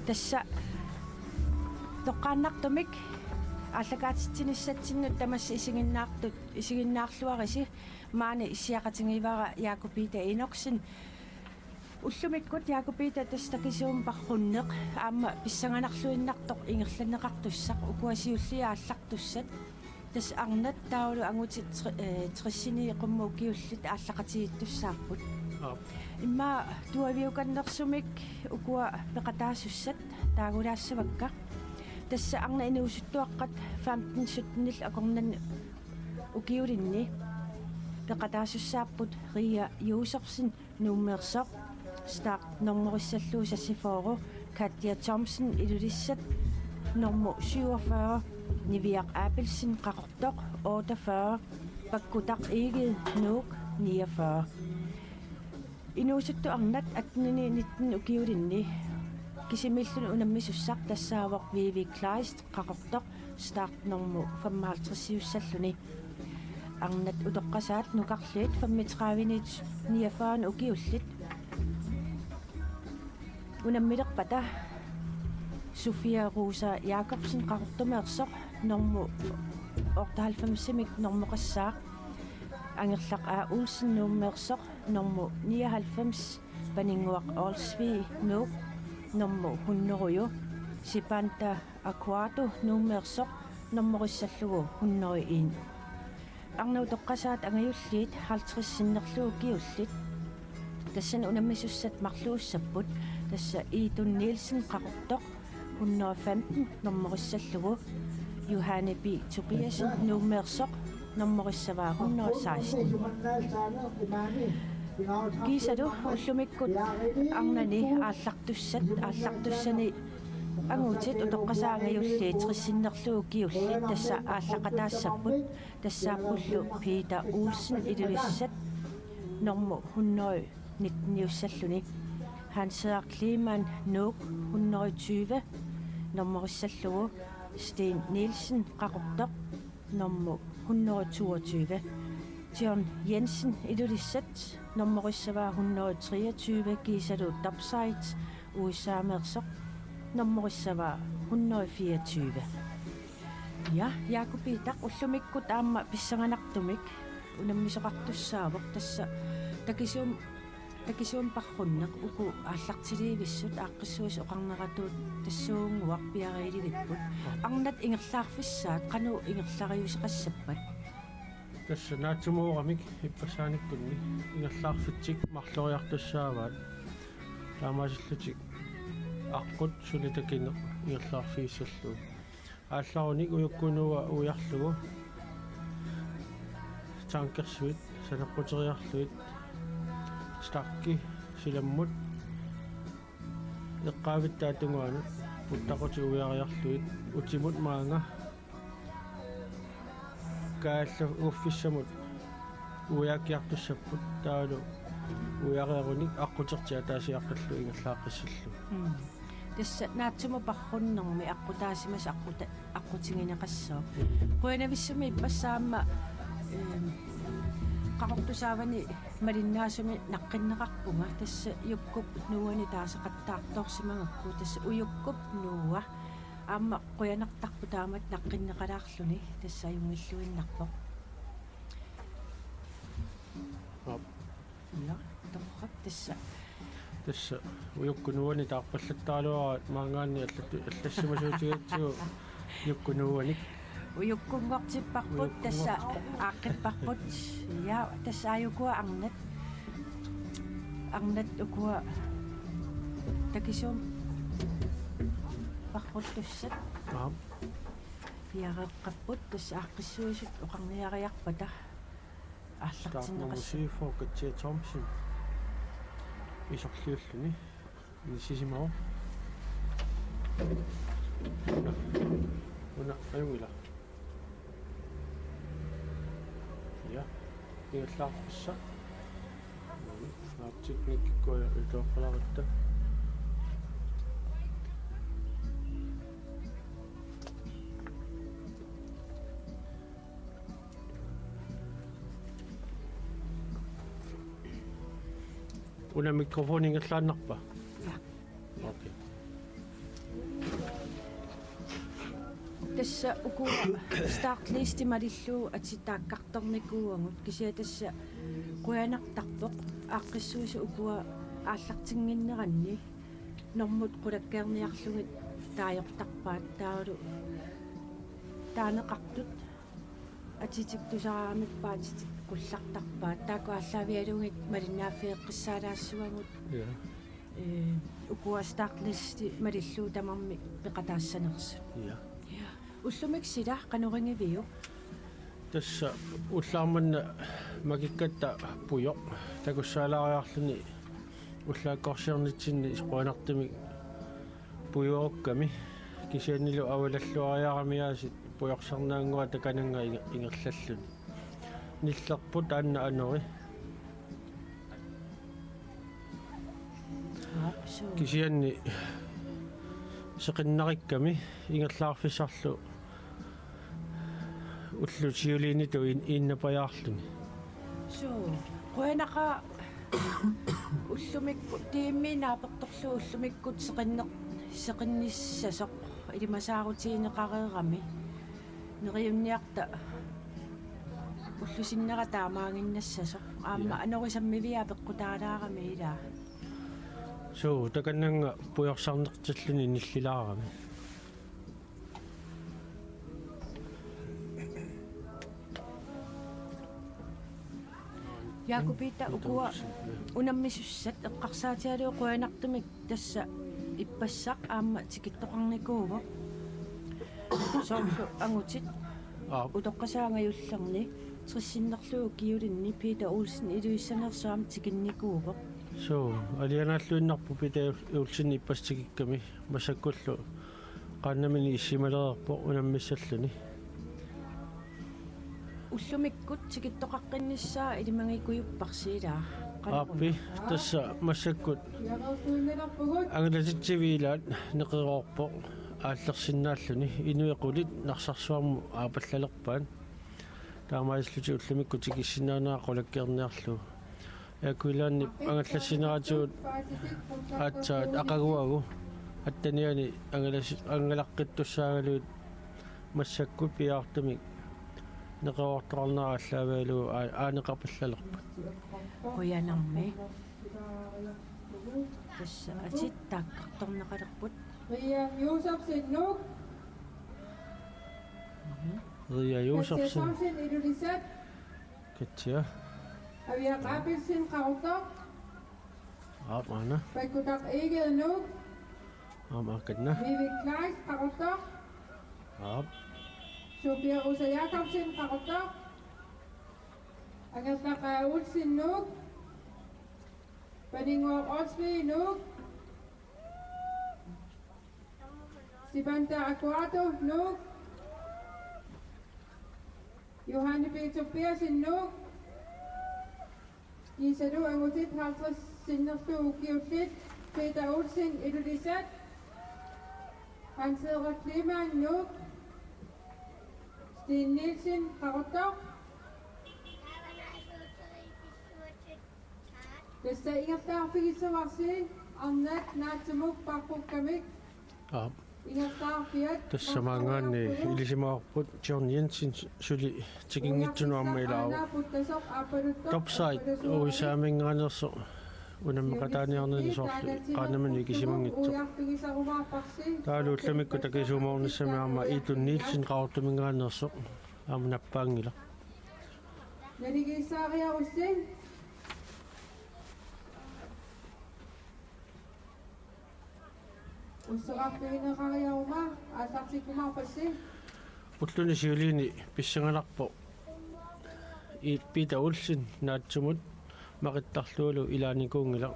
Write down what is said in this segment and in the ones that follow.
тасса тоққааннартумик аллакаатитсиниссатсиннут тамасса исигиннаарлуариси маани иссиақатингивара Якупита иноксин уллумиккут Якупита тастакисуум парруннеқ аама писсанганарлуиннартоқ ингерланеқартуссақ укуасиуллиа ааллартуссат тас арнат таулу ангути триссини қуммукиуллит ааллақатигиттуссаарпут имма туавиуканнерсумик укуа пеқатаасуссат таагулаассавакка тасса арна инуусуттуаққат 15-17 акорнан укиулинни пеқатаасуссааппут рия юусерсин нуммерсоқ старт нормориссаллуу сассифоору Katja Thomsen ilulissat nummer 47 Niviaq Abelsen qaqortoq 48 pakkutaq Eged Nuuk 49 inuusuttu arnat 18-19 ukiulinni kisimillun unammissussaq tassaavoq Vivi Kleist qaqortoq start nummer 55 arnat utoqqasaat nuqarluit 35 49 ukiullit unammilerpata Sofia Rosa Jacobsen qaqortumeersoq nummer 98 nummer qassaaq angerlaq A Olsen nummersoq nummer 99 paninguaq Olsvi Nuuk nummer 100 Sipanta Aquato nummersoq nummerissаллугу 101 арнау тоққасаат ангаюллиит 50 синнерлуу киуллит тассан унаммисуссат марлууссаппут тасса Idun Nielsen qaqortoq 115 nummerissаллугу Johanne B Tobiasen nummersoq nummerissavaa 116 Gisadu ullumikkut arnani aallartussani angutit utoqqasaangajulliit 30 kiullit tassa aallaqataassapпут тассааппуллу Peter Olsen ilulissat nummer 119 Hans Kliman Nuuk 120 nummerissаллугу Sten Nielsen qaqortoq nummer 122 John Jensen ilulissat nummerissavaa 123 Gisadu Topside USA mersoq nummerissavaa 124 ja Jakupitaq ullumikkut aamma pissanganartumik unammisoqartussaavoq tassa takisuum parrunneq uku aallartiliivissut aaqqissuus oqarneratuut tassuunguaq piariilivipput arnat ingerlaarfissaat qanu ingerlariuseqassappat tassa naatsumuuqamik ippassaanikkunni ingerlaarfitsik marloriartussaavaat taamaasillutik аққут сулитакинеқ иерлаарфииссаллуу аалларуник уйуккунуа уярлугу танкерсуит санеққутериарлуит стакки силаммут эққаавиттаатунгуанут путтақути уяриарлуит утимут маанга кааллу уффиссамут уяакиартуссаппут таалу уяреруник аққутертиа таасиаққаллу ингерлааққиссаллу тасса наатсума парруннэрми аққутаасимас аққутингинеқассоо қуянависсуми иппассаама қақортусаавани малиннаасуми наққиннеқарпунга тасса юккуп нуани таасеқаттаарторсимагакку тасса уюккуп нуа аама қуянартарпу таамат наққиннеқалаарлуни тасса аюнгиллуиннарпоқ ja torrap tassa uyukkunuani taarpallattaaluaraat maangaanni аллассимасуутигатсуу юккунууаник uyukkunngortipparput tassa aaqqipparput ja tassa ayukua arnat ukua takisuum parruttussat piareqqapput tassa aaqqissuusut oqarniariarpata арлартиннеқассуу Katja Thomsen исорлиуллуни нисисимао уна аюнгила я иерлаарфисса наатсикниккуя итоққаларатта una mikrofon ingerlaannarpa ja okay тасса уку стартлисти малиллуу атитааккарторникууангут кисиа тасса куянартарпоқ ааққиссуиса укуа ааллартингиннеранни нормут қулаккеерниарлугит таajortarpaat таалу таанеқартут атитиктусараамиппаат куллартарпаат тааку ааллавиалугит малинааффиэққиссаалаассуагут укуа стартлисти малиллуу тамарми пеқатаассанерсут уллумик сила канорингивиу тасса уллаарманна макиккатта пуйоқ такуссаалаариарлуни уллааккорсиорнитсинни исқуанартими пуйоокками кисианнилу авалаллуариарамиаасит пуйорсарнаангуа такананга ингерллаллуни ниллерпут аанна анори кисианни сеқиннарикками ингерлаарфиссарлу уллу сиулииниту ииннапаяарлуни соо қуянақа уллумикку тиимминааперторлу уллумиккут сеқинниссасоқ илимасаарутиинеқареерами нериунниарта уллусиннера таамаангиннассасоқ аама анорисаммивиа пеққутаалаарами илаа соо таканнанга пуйорсарнертиллуни ниллилаарами Jakubita ukua unammissussat eqqarsaatialuu quanartumik tassa ippassaq aamma tikittoqarnikuuvo soorlu angutit utoqqasaangajullerni trissinnerluu kiulinni Peter Olsen iluissanersaam tikinnikuuvo соо алианааллуиннарпу пита улсинни иппастикикками масаккуллу qaannamini issimaleerpo unammissalлуни уллумиккут тикиттоқаққиннссаа илимангикуйуппарсиилаа ааппи тасса массаккут ангалатитсивиилаат неқероорпо ааллерсиннааллуни инуеқулит нарсарсуарму аапаллалерпаан таамаислути уллумиккут тикиссинаанаа қулаккерниарлу якуилаанни ангаллассинератуут аатсаат ақагуагу аттаниани ангалаққиттуссаагалуут массаккут пиаартамик неқеорторнера аллааваалу аанеқарпаллалерпат қуянарми тасса атиттааккарторнеқалерпут Ria Josefsen Nuk, Ria Josefsen Samsen Ilulisat, Katja Avia Rabelsen Kautok, Aapana Bakutak Eged Nuk, Aamakadna Vivek Kleis Kautok, Aap Sofia Rosa Jakobsen Kautok, Agatha Olsen Nuk, Badingor Osby Nuk, Sibanta Aquato Nuk, Johanne Peter Persen Nuk, Gisadu Angutit Haltras Sinderstu Gioflit, Peter Olsen Ilulisat, Hans-Edvard Kleemann Nuk, Sten Nielsen Karotok, Desta Ingertar Figisavarsi, Arnat Natsamuk Parpukkamik, Aap Ingertar Fiat, тассамаангаанни илисимаарпут John Jensen сули тикингитсунуармаилаава топсайт уисаамингаанерсо унаммакатааниарнани соорлу qaannamani кисимангитсо таалу улламикку такисуумоорнассамиарма Идун Нилсен qaortumingaanerso аама наппаангила Nadigisaria Hussein, Usseraffiineraria Uma, Asartikuma Passi, уллуни сиулини писсангаларпо и Пита Олсен наатсумут мақиттарлуулу илааникуунгила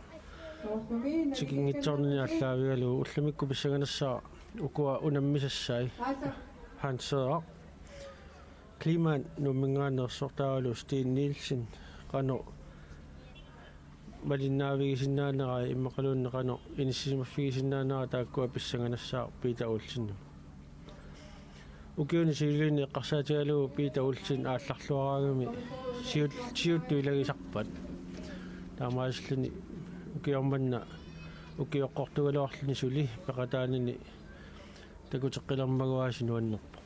Sofumi, тикингитсорнини аллаавигалу улламикку писсанганассаа укуа унаммисассай Asa, Hans-Edvard Kleemann nummingaanерсортаалу Sten Nielsen qano малиннаавигисиннаанера иммақалуунне qano иниссимаффигисиннаанера тааккуа писсанганассаа Peter Olsen укиуни сиулини эққарсаатигалуу Peter Olsen аалларлуараагами сиутту илагисарпат таамааллуни укиорманна укиоққортугалуарлуни сули пеқатаанини такутеққилэрмагуаасинуаннерпо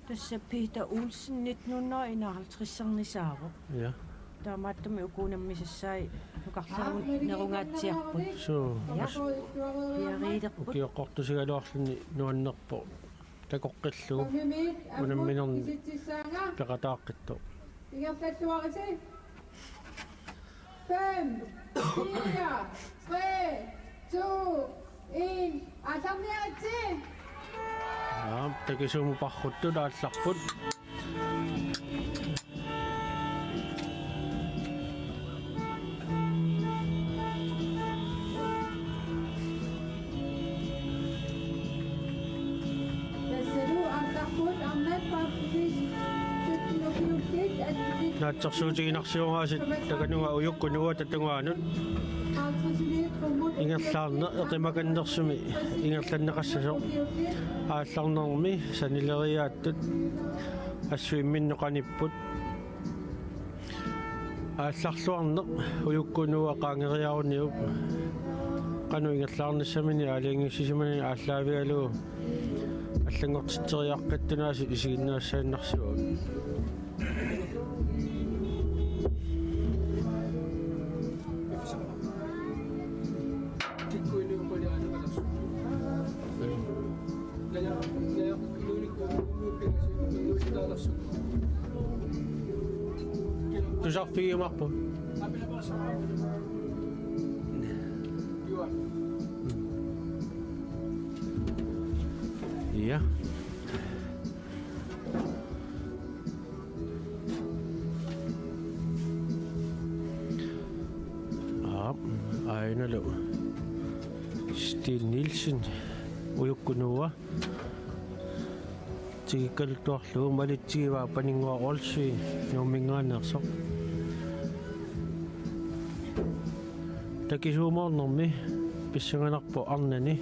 Tässä Peter Olsen 1951 Ja. таамааттами укуунаммисассаи нукарларун нерунгаатсиарпут So. пиариилерпут Ukiaqortusigaluarluni nuannerpo takoqqillugu unamminerni peqataaqqittu. 5, 4, 3, 2, 1. Atamniatsi! Ja, takisuumuparruttu laallarput. Naatsersuutiginarsiungaasit takanunga uyukkunuga tatungaanut ingerlaarne eqimakannersumi ingerlanneqassasoq aallarnermi sanileriaattut assuimminneqanipput aallarluarneq uyukkunuga qaangeriaruniup qanu ingerlaarnissamini aaliangissisimani ааllaavigalugu аллангортитсериаққаттунаасу исигиннаассааннарсуут тусарфигимарпу Ja. Ainalu. Stil Nielsen uyukkunua. Tigikaltuarlu malitsiva paningua olsi numinganersoq. Takisuumornermi pissanganarpo arnani.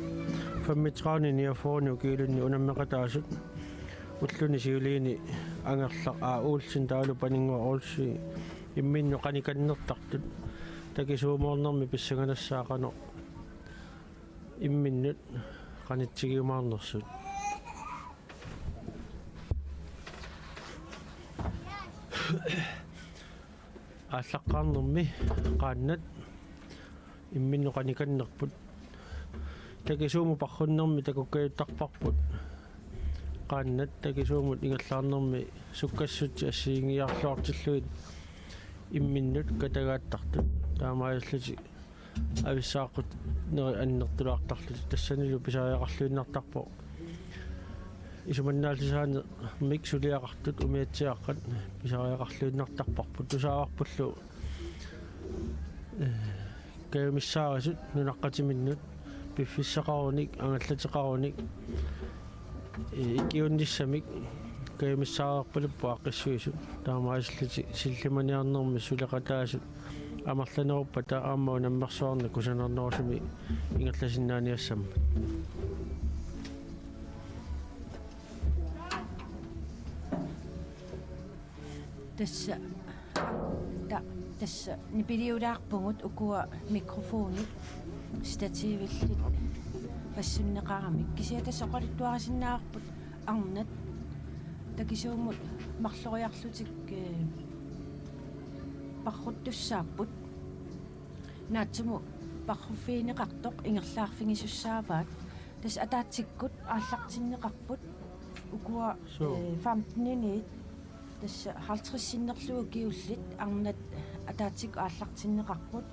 Fammitraanini afoonu kiilunni unammeqataasut ulluni siuliini angerlaq uulsin taalu paningua olsi imminnu qanikannertartut takisuumornermi pissanganassaaqano imminnut qanitsigiumaarnersut ааllaqqaarnermi qaannat imminnu qanikannerput takisuumu parrunnermi takukkayuttarparput qaannat takisuumut ingallaarnermi sukkassut assiingiarluartilluit imminnut katagaattartut taamaayalluti avissaaqqut neri annertuluartarlut tassanilu pisaajaqarluinnartarpo isumannaallisaane miksuliaqartut umiatsiaqqat pisaajaqarluinnartarparput tusaavarpullu kayumissaarasut nunaqqatiminnut piffissaqarunik angallateqarunik ikiunnissamik kayumissaararpaluppu aqqissuisut taamaasluti sillimaniarnermi suleqataasut amarlaneruppa taamma unammersuarna kusanernerusumi ingerlasinnaaniassamma tässä nipiliulaarpungut ukua mikrofonit statiivillit passunneqaramik kisiatassoqalittuarasinnaarput arnat takisuumut marloriarlutik parruttussaaput naatsumu parruffiineqartoq ingerlaarfingisussaavaat tas ataatikkut aallartinneqarput ukua 15 tässä 50-sinnerlugu kiullit arnat ataatik aallartinneqarput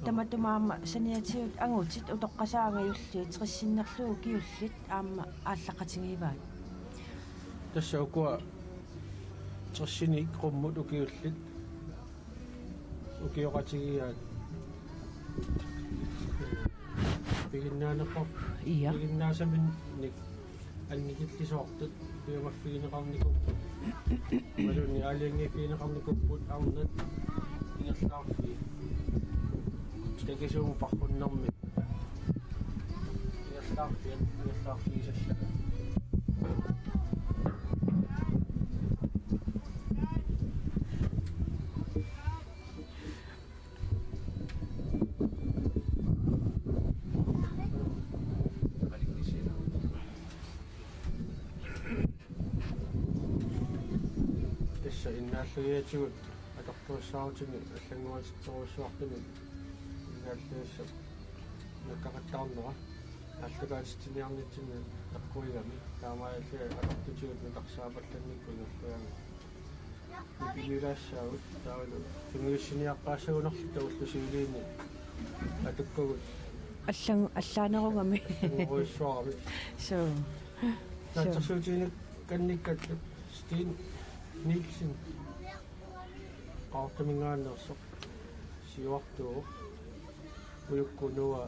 tamatumaama saniatiut angutit utoqqasaangayulliit 30-sinnerlugu kiullit aamma aallaqatingiivaat tässä ukua 30-sini qummut ukiullit ukioqatigiaat piginnaaneqor iya piginnaasaminnik annikillisoortut piumaffigineqarnikupput maluni aaliangifiineqarnikupput arnat ingerlaarfi takisuumu parrunnermi ingerlaarfiisalla нааллуиатигут атортуассаарутини аллангуатитсоруссуартуни ингааллаасса наккақаттаарнера аллукаатитсиниарнитсини таккуигами таамааллаа атортутигут натарсаапалланникку ингерлуями ипилулаассаагут таавалу тунгиуссиниаққаассагунерлу тауллусиулиини атуккагут аллаанеругами уруиссуарами so таатсерсуутиник канниккат Стин Нилсен qaartamingaannerso siuartuuq ulukkunua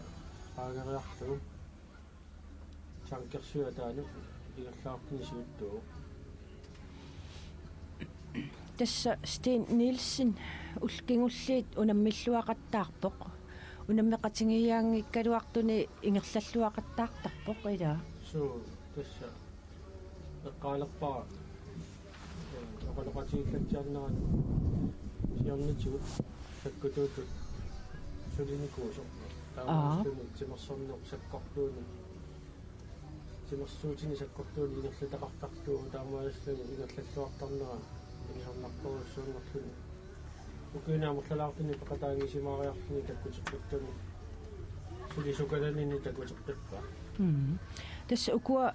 aageриarlugu tankersuа таanu игаллаарпни сиуттуuq тасса Стин Нилсен улкингуллиит унаммиллуақаттаарпоқ унаммеқатингиаангиккалуартуни ингерллаллуақаттаартарпоқ ила so тасса эққаалерпара оқалоқатигиллатсиарнеран сиорнитигут таккутуутут сулиникуусо таамааллуни тимерсорнеқ саккортууни тимерсуутини саккортууни ингерлатақартартуу таамааллуни ингерллаллуартарнера инисорнарторуссууннерлуни укуинаамерлалаартини пеқатаангисимаариарлуни таккутеққуттуни сулисукаланини таккутеққиппа тасса укуа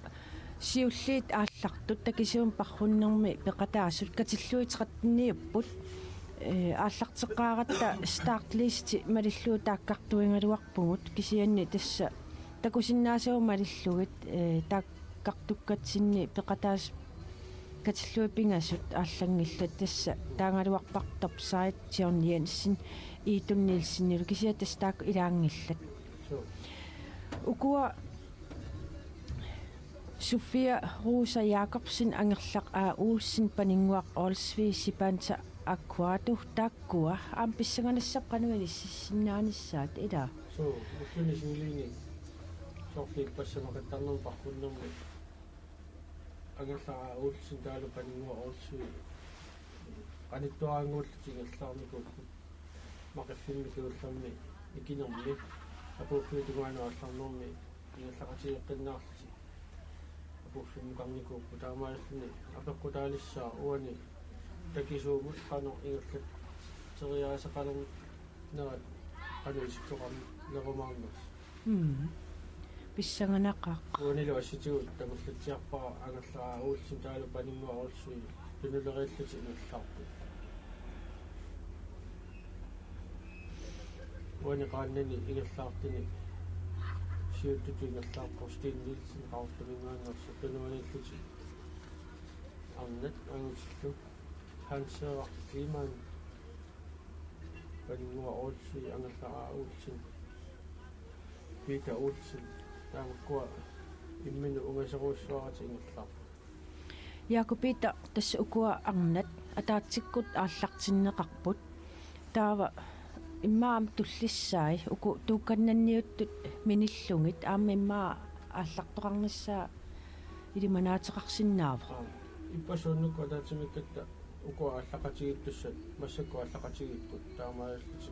сиуллиит ааллартут такисуун парруннэрми пеқатаасут катиллуитеқаттинниуппут ааллартеққааратта старт листи малиллуу тааккартуингалуарпугут кисианни тасса такусиннаасуу малиллугит тааккартуккатсинни пеқатаас катиллуипингасут ааллангиллат тасса таангалуарпартоп сайт тиорниансин иитунниилсиннилу кисиа тасса таак илаангиллат укуа Sofia Rosa Jacobsen angerlaq Olsen paninguaq Olsvi sipansa akkuatu takkua ampissanganassap qanualissinnaanissaat ila so ukkunisuuliini sorliik passamakattarnum parrunnermi angerlaq Olsen taalu paninguaq Olsvi qanittuaanguulluti ingerlaarniku maqaffimmi kiullermi ikinermi apuuffiutugaanu ingerlaqatigeqqinnaarluti буффиммукарникууппу таамааллуни апеккутаалиссаа уани такисуумут қано ингерлат териаасақалерми нера қануиситтоқарми лерумаарнерс писсанганақақ уанилу асситигут тамерлатсиарпара агерлаа уулсин таалу панингуа орсуи тунулерииллути ингерлаарпу уани qaannani ингерлаартини сиуттутингерлаарпор Стин Нилсен qaartumingaannersu tunuanillути арнат ангутиллу хансеэвар климан панингуа орсуи ангаллаа уулсин Peter Olsen таамаккуа иммину унгасеруссуарати ингерлаарпу Jakobita тасса укуа арнат атаатсиккут ааллартиннеқарпут таава иммаам туллиссаи уку туукканнанниуттут миниллугит аама иммаа ааллартоқарниссаа илиманаатеқарсинаава иппасууннукку атаатимиккатта уку ааллақатигиттуссат массакку ааллақатигиппут таамааллути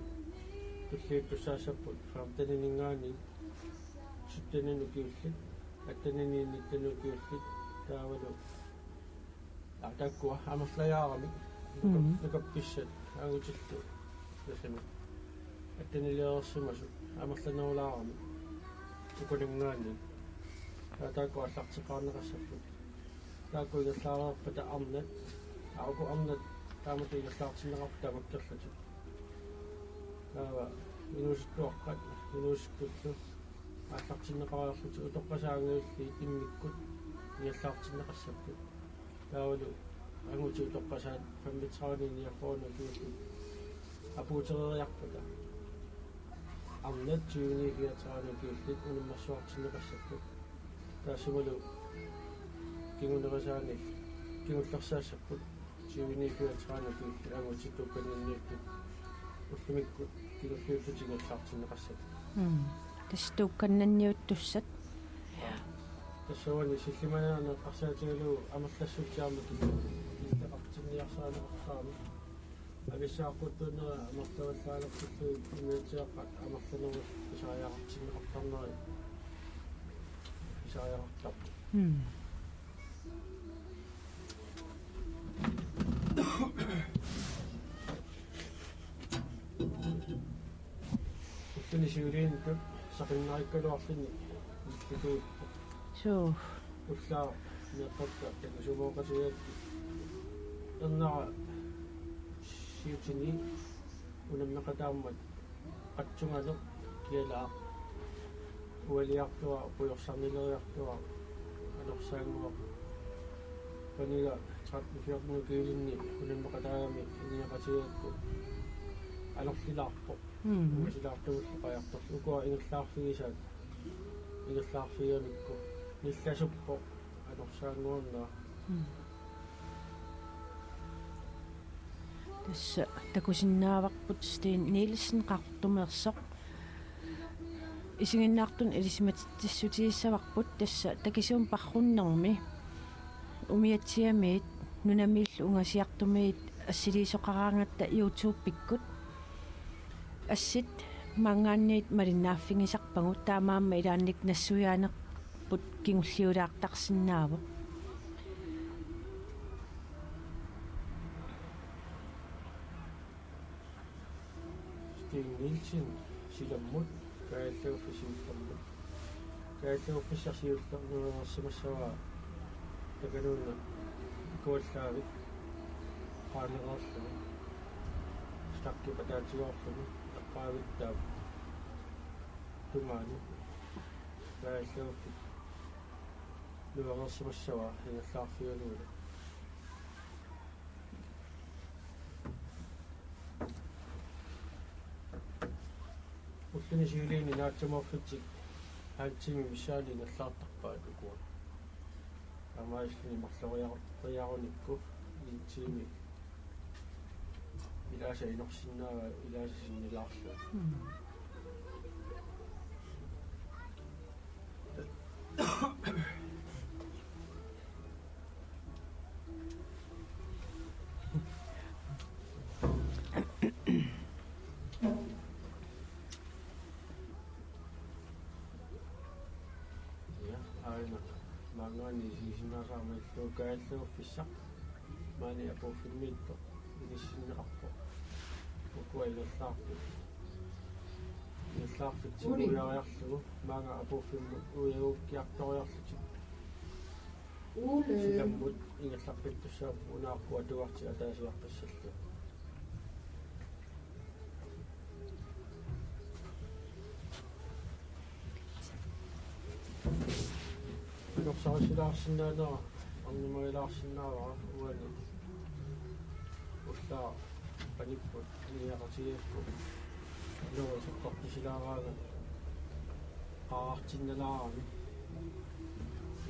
туллииттуссаасаппут фрамтанинингаани суттанину киуллит аттанининниттану киуллит таавалу атаккуа амерлаяарами нукапписсат агутиллу ясами аттанилиерсимасу амерланерулаарами укулингаани атаккуа аллартеқарнеқассаппут таакку игерлаарерпата арнат ауку арнат таамату игерлаартиннеқарпу тамаккерлату таава инуситтуаққат инуситтуллу ааллартиннеқариарлуту утоққасаагиулли иммиккут иаллаартиннеқассаппут таавалу ангути утоққасаат фаммитсаанини яфоона киулли апуутерериарпата арнат тюни гиатраани киуллит унуммерсуартиннеқассаппут таасималу кингунерасаани кингуллерсаассаппут тюни гиатраани киулли ангути тукканинниуттут уллумиккут кингуллиуллутигаллаартиннеқассаппут тастуукканнанниуттуссат тассавани силлиманаана қарсаатигалу амерлассутсиармут иллеқартинниарсаанеқарсаами ависсааққуттуунера амертаваллаалертуллу имиутиаққат амерланеру исааяақартиннеқартарнери исааяақартарпу ulluni siuliintu saqinnaikkaluarluni ikkituuppu so ullaa meqqatta takusumoqasigaatti ernara siutini unammeqataammat qatsunganu kialaa ualiartua puyorsarnileriartua anorsaangua paniga tratmifiornu kiilinni unammeqataami iniaqasigaakku алерлилаарпо уусилаартугуллеқаяртор укуа ингерлаарфигисаат ингерлаарфиганикку нилласуппо анорсаангуарнаа тасса такусиннааварпут стин Nielsen qартумеерсоқ исигиннаартун элисиматиссутииссаварпут тасса такисуум парруннэрми умиатсиамиит нунамииллу унгасиартумиит ассилисоқараангатта YouTube пиккут ассит мангаанниит малиннааффигисарпагут таамаама илаанник нассуяанерпут кингуллиулаартарсинаава Stig Nielsen silammut kaallauffisiullermut kaallauffissarsiullernersimassavaa takanuunna kuallaavik qaaliqaarluni stakki pataatigoorluni qaavittaa tumaani kaallauffik nuangersimassavaa ingallaarfigaluula ulluni siuliini naatsamorfitsi haatimi missaali nallartarpaat ukua amaasluni marloriarunikku iitsimi ilaasa inorsinnaava ilaasa sinnilaarlu Mangani sisinaraamalluu kaalluuffissaq maani apuuffimmiitto inissinneqarpo ukua inerlaarfitsiuiariarlugu maanga apuuffimmu uiaukkiartoriarlutik silammut ingerlarpittussaappu unaarpu atuarti ataasiarpassallu Norsarisilaarsinnaanera arnimailaarsиннаавара уани уллаа паниккут ниақатигиакку нуусеққартисилаараага qaartinналаарами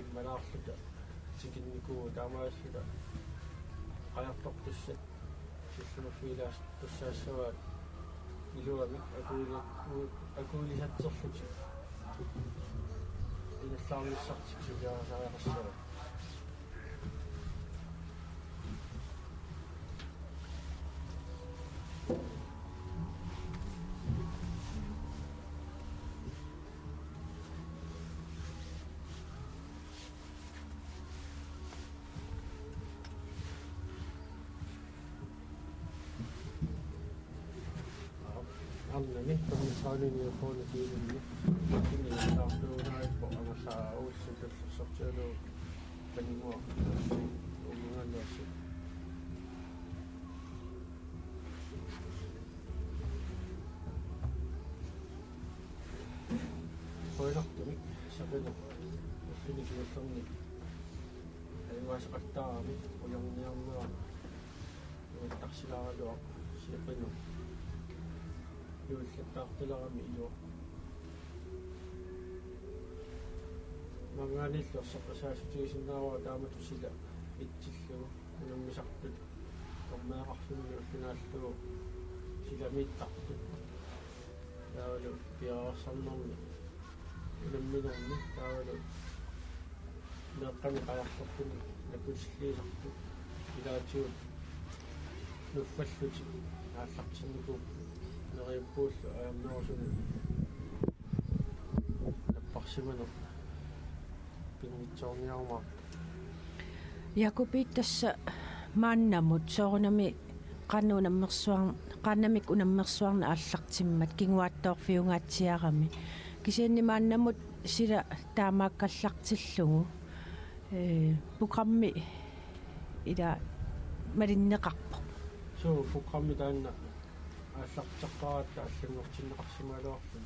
иммалаарлута сикинникуу таамаассута qajartortussat силлумаффилаас туссаассаваат илуами акуулисатсерлути ингерлаарнissartik сулиарасаариақассаа Annemi, komissaarinen ja koulukiilinni. Sinne tahtuu naippo amassa uusitessa sortseelu penimua. Umungan yasi. Koirahtumi, sapena. Ussini kiutamni. Ei vaisi qattaami, ujangniammaa. Taksilaadua, siepenu. Юуллаттаарталерами ио мангааниллерсаққасаасутигисиннаава тааматусила итсиллугу унаммисартут тормеақарсунни уллунааллугу силамииттартут таавалу пиарсарнерми унамминерми таавалу неққами қаяртартуни накусиллиисартут илаатиут нуффаллути ааллартиннику нериппууллу аамнерусуни наппарсиману пингитсоорниарума Jakobit tässä maannamut soornami qannuunammersuar qaannamik unammersuarna ааллартиммат кингуааттоорфиунгаатсиарами кисианнимааннамут сила таамааккаллартиллугу программи ила малиннеқарпо so programmi taanna ааллартаққараатта аллангортиннеқарсимаалуарлу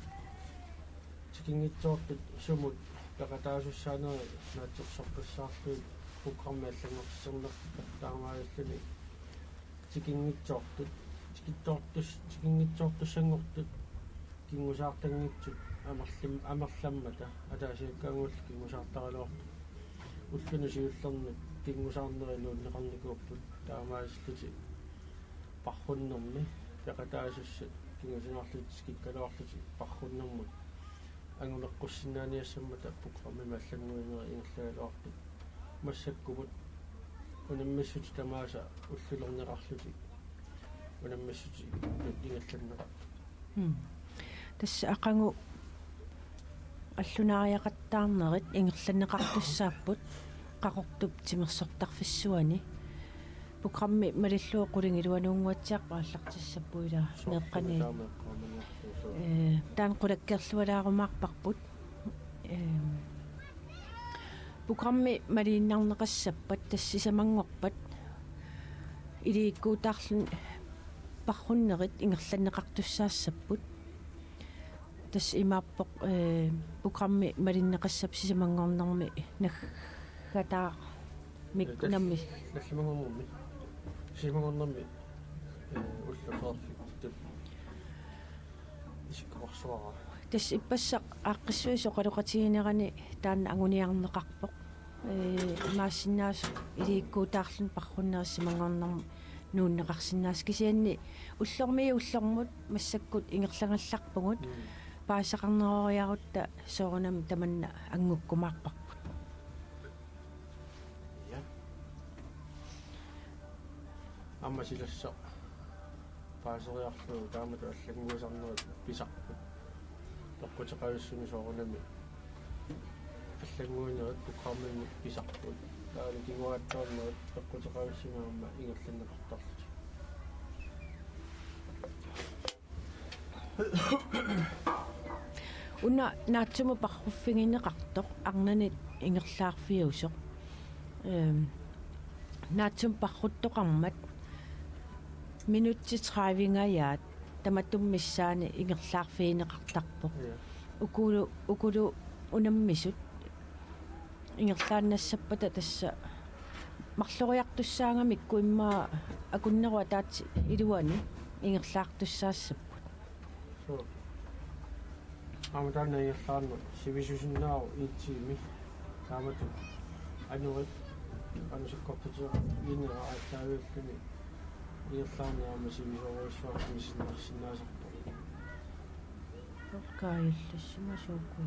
тикингитсоортут сумут пеқатаасуссаанери наатсерсорпассаартуит программи аллангортиссернерпа таамааллуни тикингитсоортут тикингитсоортуссангортут кингусаартангитсут амерламмата атаасиаккаагуулл кингусаартаралуарту уллуну сиуллернут кингусаарнеринууннеқарникууппут таамааллути пархуннерми пеқатаасуссат кингусинарлут скиккалуарлути пархуннермут ангулеққуссинааниассаммата программи маллангуинери ингерлагалуарту массаккумут унаммиссути тамааса уллулернеқарлути унаммиссути ингерланнеқа тасса ақангу аллунаариақаттаарнерит ингерланнеқартуссааппут қақортуп тимерсортарфиссуани программи малиллуу қулингилуануунгуатсиарпа ааллартиссаппуила неэққани таан қулаккерлуалаарумаарпарпут программи малииннарнеқассаппат тассисамангорпат илииккуутаарлун пархуннерит ингерланнеқартуссаассаппут тас имааппоқ программи малиннеқассап сисамангорнэрми наггатаа миккунамми наллимагорнэрми сисамангорнэрми уллусаарфик тип исиккорсуара тас иппассақ ааққиссуисо қалоқатигинерани таанна агуниарнеқарпоқ маасиннаас илииккуутаарлун пархуннериссимангорнэрми нууннеқарсинаас кисианни уллормут массаккут ингерлагалларпугут паасақарнерориарутта соорунами таманна ангуккумаарпарпут я аммасилассо паасериарлуу таамат аллагуусарнерит писарпут тоққутеқависсуни соорунами аллагуунерит программими писарпут таали кингуааттаарнерит тоққутеқависсунаама ингерланнеқартарлути уна наатсума парруффигиннеқартоқ арнанит ингерлаарфиусоқ наатсум парруттоқармат минутти 30-гаят таматуммиссаани ингерлаарфиинеқартарпоқ укулу унаммисут ингерлааннассаппата тасса марлориартуссаангамикку иммаа акуннеруа таати илуани ингерлаартуссаассаппут амтаана иерлаарна сивисусиннаару иитсиими таамату анурит анусиккортутера инера ааттаавиуллуни иерлаарнаама сивисоруиссуар мисиннарсинаасарпо оркаиллассима суукку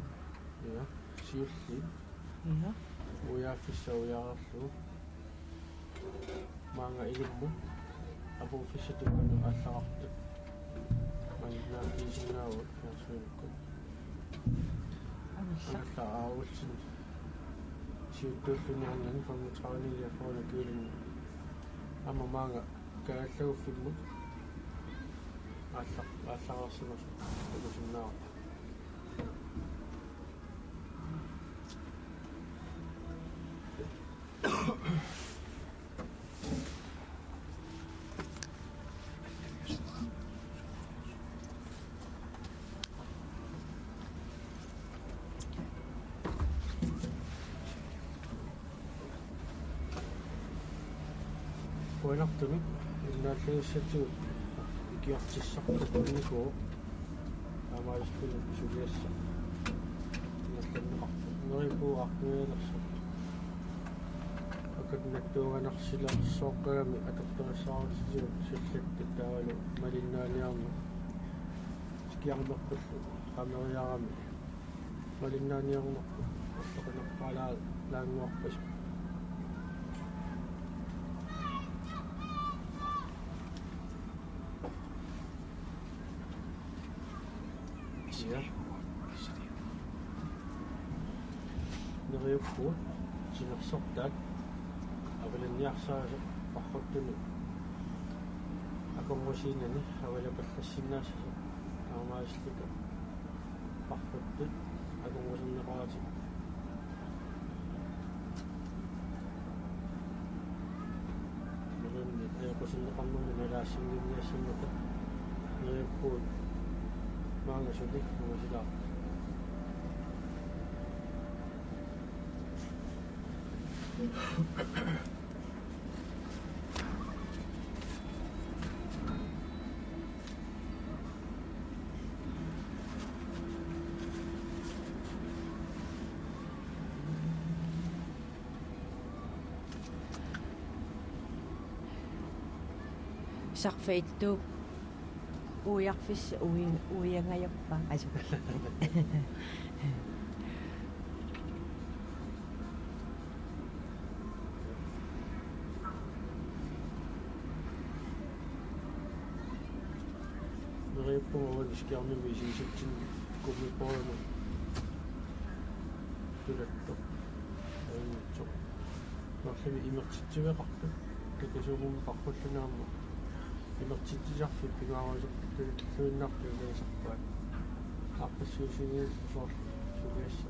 я сиулли я уяаффиссауяарлу маанга илумму апуффиссатуккану ааллаарту маннаакисиннааву ясуукку алла аулсин сиуттууллуниарнан фаммутраалиа фоона килин аммаанга кааллауффиммут ааллаарсимас улусиннаа Buenartumi innaallagissatu ikiartissartukunnikuu aamaaliskulu suliassa innerlanneqartu neripuuartuialersu akatnattuuganarsilarsooqqagami atortorissaarutisu sullattat taavalu malinnaaniarnu ikiarnerpullu qameriarami malinnaaniarnerpu ortoqanerpaalaa laanguarpas neriuppu sinersortaat avalanniarsaasa parruttunu аконгусиинани авалапаллассиннаасса таамааслика парфуттут аконгусиннеқарати мэлэнни аякусиннеқарнуми налаассингинниассиммата неэппуут маангасули нуусилаа сарфеитту уярфисса уиангаяппа асу нэриппугуун искиарними исиситсин кумипоона тулатто аимитсо нарлими имертитсивеқарту такасуумун парфуллунаама имертитсисарфи пигааруисерпитту суиннарту илаисарпаат аарпассуусиниас соор сулиасса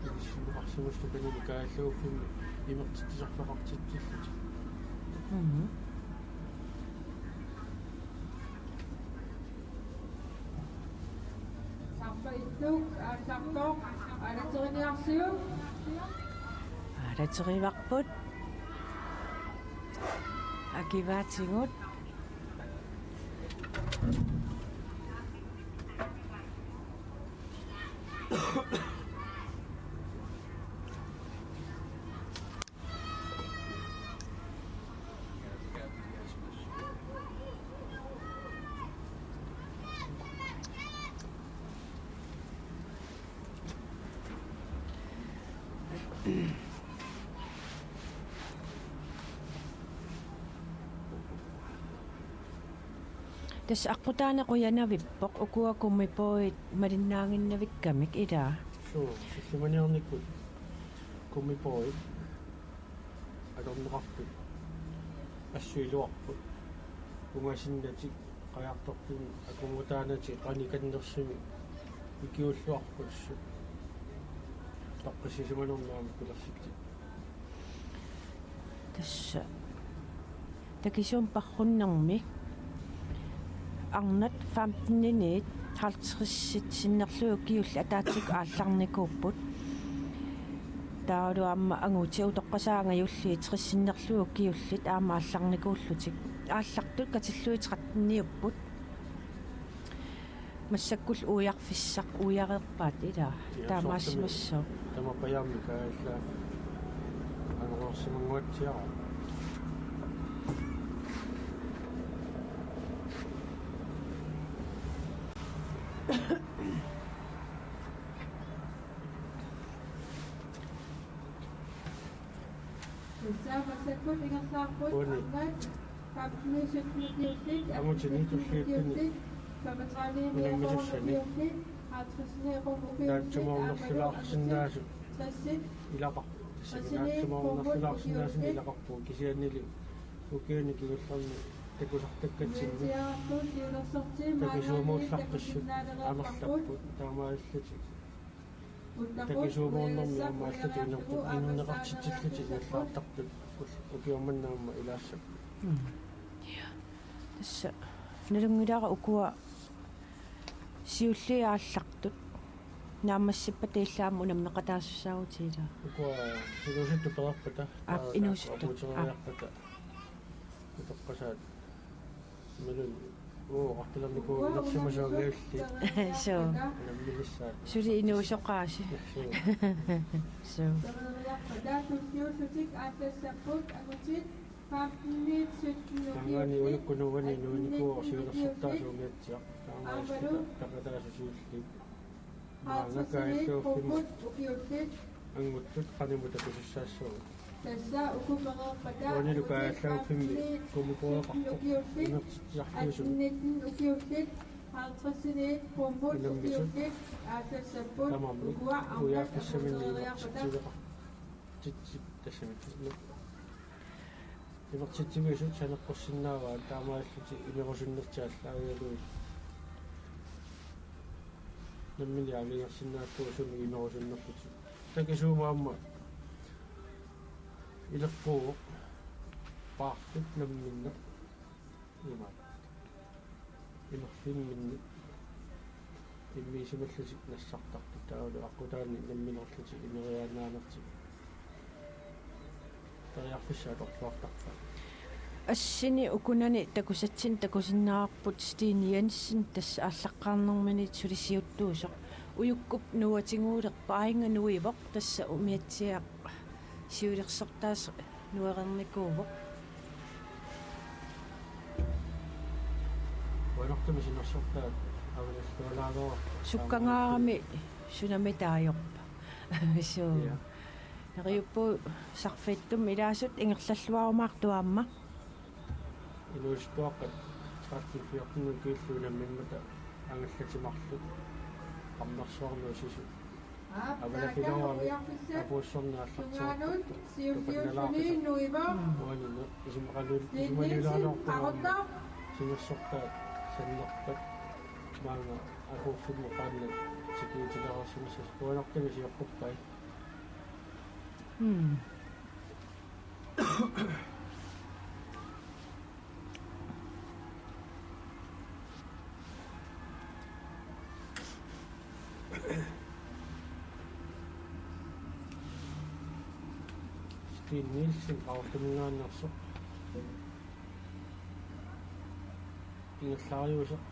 тисиннеқарсимустукани кааллууффими имертитсисарфеқартитсиллут Sarpaittuk aartartoq alateriниарсиу алатериварпут акиваатингут тас аққутаанеқуянавиппоқ укуакуммипоит малиннаангиннавиккамик илаа суу симаниарниккут кумипоит алорнеқарпут ассуилуарпут унгасиннати қаяртортин акумутаанати қаниканнерсими икиуллуарпуссу таққисисиманернаами кулерсикти тасса такисуум парруннэрми арнат 15-нит 50-сит синнерлуи киулла атаатсик аалларникууппут таалуамма ангуутиу тоққасаангаюлли 30-синнерлуи киуллит аама аалларникууллутик ааллартут катиллуи 13-ниуппут массаккул уярфиссақ уяреерпаат илаа таамаассимассоо тамапаярми каалла анерсимангуатсиара Саамассаккут ингерлаарпут аннат капнисэкнутиуллит амутинитуллииттини каматраалиниақорнутиуллит таатсумаунерлулаарсинаасу тассит илақар таатсумаунерлулаарсинаасу илақарпуу кисианнили укиуни кигулларни такусартаккатсинни такисуумууллартуссут амерлаппут таамааллути такисуумууннэрми амааллути инуннеқартитсиллути иаллаартартут укиумманнаама илаассап тасса налунгилаара укуа сиуллиааллартут наамассиппа таиллаама унаммеқатаассаутиила укуа инуситту перарпата инуситту апутериарпата тоққасаат мэлэн артилэрнику нэрсимасуагиулли соо наммилиссаат сули инуусоқааси соо таатуллиуллутик ааттассаппут агутит папнит тангани улуккунувани нууникуу сиулерсартаасуунгиатсиа таамааллута такатаасусиулли маангакааллууффими ангуттут qaнимута кусассаассуу тасса укуперерпата онилукааллауффими кумупуақарпо инертитсарфиусу аттиннитин укиуллит аалтрссинит помбут укиуллит ааттассаппут тамамми укуа уяаффиссаминни титсивеқар титсип тассамит имертитсимисут санеққуссиннааваа таамааллути имерусуннэртиаллаариалуи наммини алингерсиннааттуу суми имерусуннерлути такисуумаамма илерпуу паартут намминна има имерфинминни иммисималлути нассартарту таалу аққутаани намминерлути имериаанаанерти тариарфиссаалорлуартарпа ассини укунани такусатсин такусиннаарпут Стин Янсен тасса ааллаққарнэрмини сулисиуттуусоқ уюккуп нуатингуулерпа аинга нуивоқ тасса умиатсиақ сиулерсортаас нуерерникуувоқ ванартами синерсортаат аваллуалаагоо суккангаарами сунами таajorpa суу нариуппу сарфиттум илаасут ингерллаллуарумаартуаама инуистуаққат траффикиортну кииллуунаммиммата ангаллатимарлут аммарсуарнуу сису авалафилауами апуссорнааллартиарпут Siukiussuni nuiva. уанина исимақалуул исималилаалоортуаама синерсортаат саннерпат маанга акуффиммо qaanna сикиутилерерсимисас уанартами сиоққуппай Stine Nielsen qaortumingaannarsoq ингерлаариусеq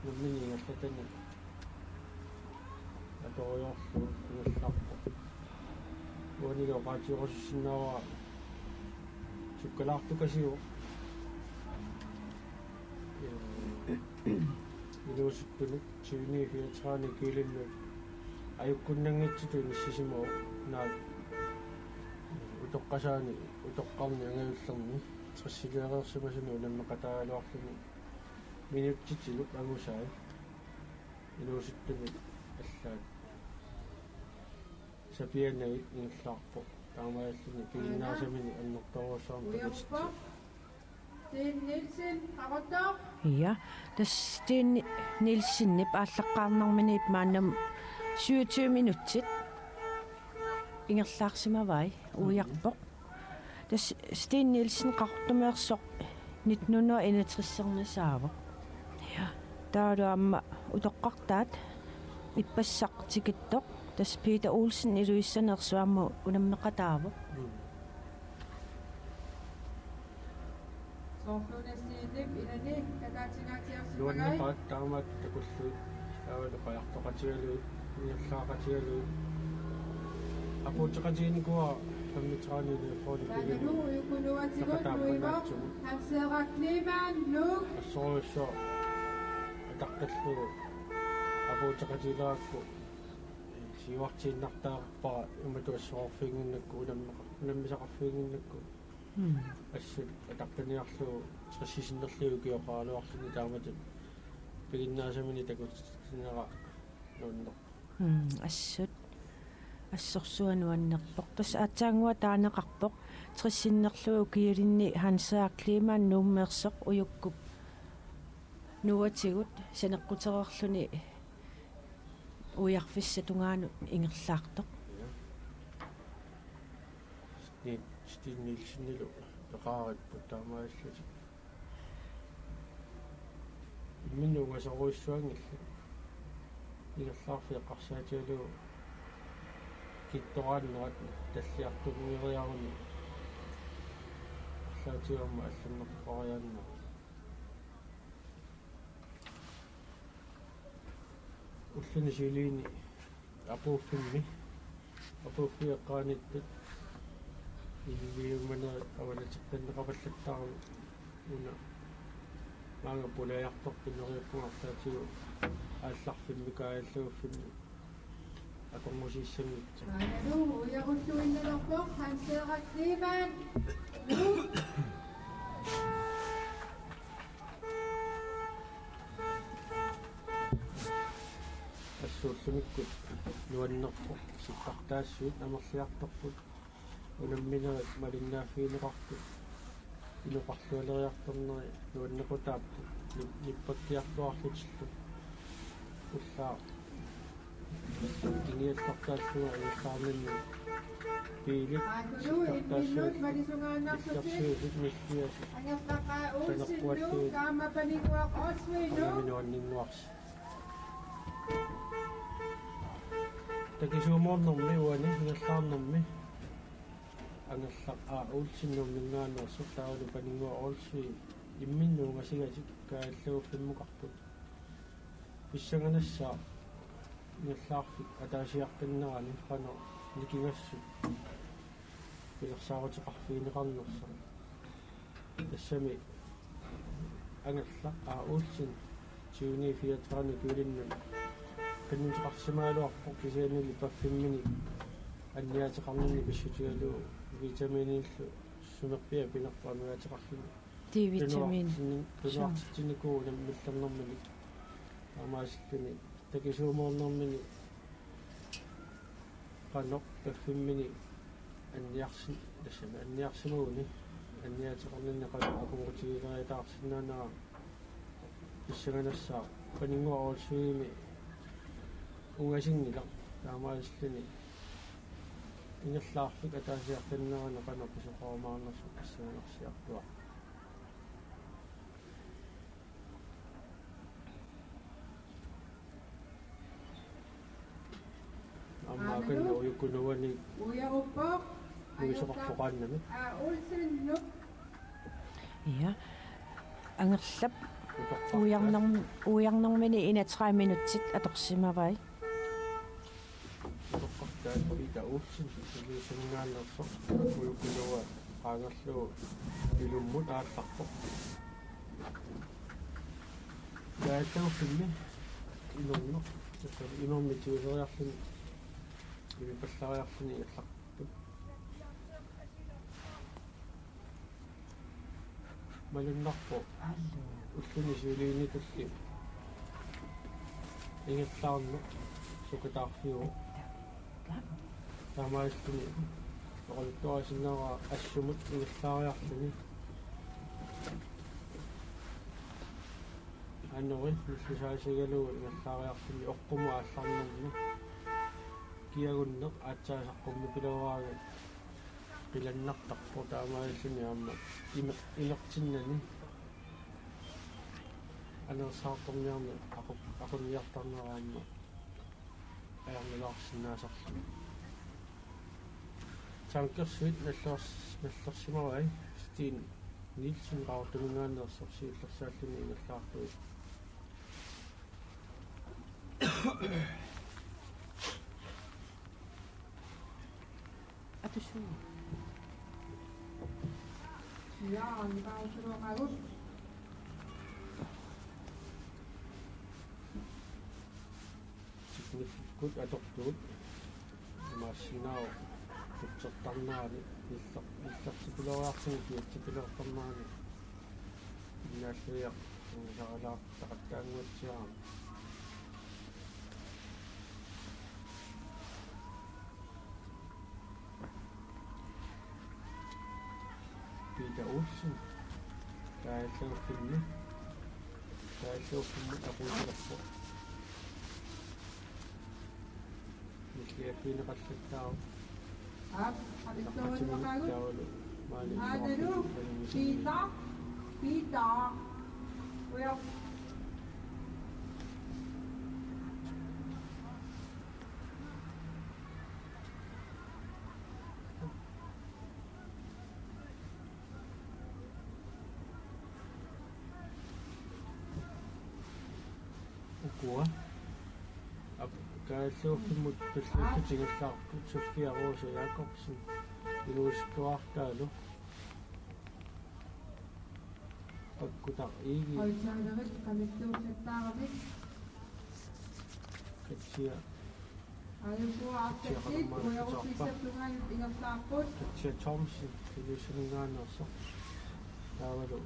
наммини ингерлатани аториорлу ингерлаарпо уанига qaatiorussinnaава суккалаартукасиу илуусуттуни 2034 килинну аюккуннангитсуту ниссисимоо наа утоққасаани утоққарни ангавиллерни трассилуареерсимасуну наммақатаалуарлуни минуттитилук агусаи илуусуттуни аллаат сапианнаи ингерлаарпо таамааллуни пигиннаасамини аннерторуссаарма Uyappa. Stine Nielsen, Arotta. ja тас Стин Нилсеннип ааллаққарнэрминип мааннам 27 минутсит ингерлаарсимавай уярпоқ тас Стин Нилсен қартумеерсоқ 1961 ja таалуамма утоққартаат иппассақтикиттоқ тас Peter Olsen илуиссанерсуамму унаммеқатаавоқ Sohlunessidip inani kakatsingatsiarsimagai. луаннеқаат таамаат такуллуит таавалу қаяртоқатигалуи ингерлаақатигалуи апуутеқатииникуа фаммитраанили фоли пигилу Nanu uyukunuatigut nuiva. Hanseerak Kleeman, Luke. ассоруйссо атаққаллугу апуутеқатилаакку сиуартииннартаарпара иматуассоорфингиннакку унаммисақарфингиннакку ассут атаққаниарлугу трассисиннерлугу киоқаалуарлуни таамату пигиннаасамини такутсинера нуннер ассут ассорсуануаннерпоқ тас аатсаангуа таанеқарпоқ триссиннерлугу киалинни Хансаа Климан нууммерсоқ уюккуп нуатигут санеққутерерлуни уярфисса тунгаану ингерлаартоқ Stine Nielsenилу пеқаариппу таамааллути миннугасоруиссуангилла ингерлаарфиаққарсаатиалугу китторааннерат таллиартугуириаруни арлаатиуамма аллуннерпариаанна уллуни силиини апууффимми апууффиэққааниттут илиумана авалатеққаннеқаваллаттаару уна маанга пулаярторпинериуппугартаатигу аалларфимми кааллууффимми акормусиссамитта Nanu uyarulluinnerpoq Hanseerak Kleeman, Luke. ассууллумиккут нуаннерпо ситтартаассуит амерлиарторпут унамминерат малиннааффиинеқарту инуқарлуалериарторнери нуаннекутааппу ниппаккиартуарлутиллу уллаа киниаллартааллуга иуллаарнинни пилик Akulu iminut malisunganaksasi. миллиас Angaslaka ulsinlu kama paningwak oswino. аминуаннингуарс такисууморнэрми уани ингерлаарнэрми ангаллаа улсиннэрмингаанерсу таалу панингуа олси имминнуугасигасик кааллууффиммукарпут писсаганассаа ингерлаарфик атаасиартиннерани қано никингассу пилерсаарутеқарфиинеқарнерса тассами ангалла улсин тиуни фиатрани кулинну каннутеқарсимаалуарпо кисианили паффиммини анниатеқарнини писсутигалу витаминиллу сумерпиа пинерпаамиатеқарлуни D-vitamin. тунуартитсиникуу наммиллернэрмини амаасиллуни такисуумоорнэрмини qanoq paffimmini anniarsin tassama anniarsimuuni anniateqarninne qanu akungutigileritaarsinaanaa issaganassaa paningua oolsuimi ungasingila taamaasilluni ingerlaarfik ataasiartannerana qanu pisuqormaarnersu assaganarsiartua amma kanna uyukunuwani Uya upok. uisoqarpoqaannami Ulsinlu. Ja. Angerlap ujarnermini ina 3 minutsit atorsimavai. uqartaa pita uussin siliusangaannerso uyukunuwa qaangerluu ilummut aallarpo taatauffimmi ilunno inormi tuuseriarluni ивипаллариарфини иалларпут малуннарпо уллуни суулииникулли ингерлаарну сукатаарфиу тамааллуни орултуасиннера ассумут ингерлаариарлуни аннори миллисаасигалуу ингерлаариарлуни оққуму аалларнерну kiagunneq aatsaasaqqummу pilavaага qilannartarpo taamaalluni aamma inertinnani anersaartorniarni aquniartarneraamma ajarnulaarsinnaasarlu tankersuit nallersimarai stiin Nielsen raartunungaannersorsiillersaalluni ingerlaartuit Atusuu. Ja, antausruokaus. signifikut atortuut maasinao tutsertarnaani illertipiloriarсуни kiatsipilortarnaani innaalleriaq saralaartaqattaanguatsiaram Peter Olsen taallauffimmi aquusilerpo misiafiineqallattaaru Antausruokaus. taavalu Adalu. Pita. Pita. Uya. ukua kaalluuffimut talluuttutigillaarpu suffiaruusu Jakobsen iluistuartaalu akkutar iigi Olsaanerit kamittuusettaarabit. katsia Ayupuaartaksit uyarupissapungaanut ingerlaarput. katsia Thomsen iluisuningaanerso taavalu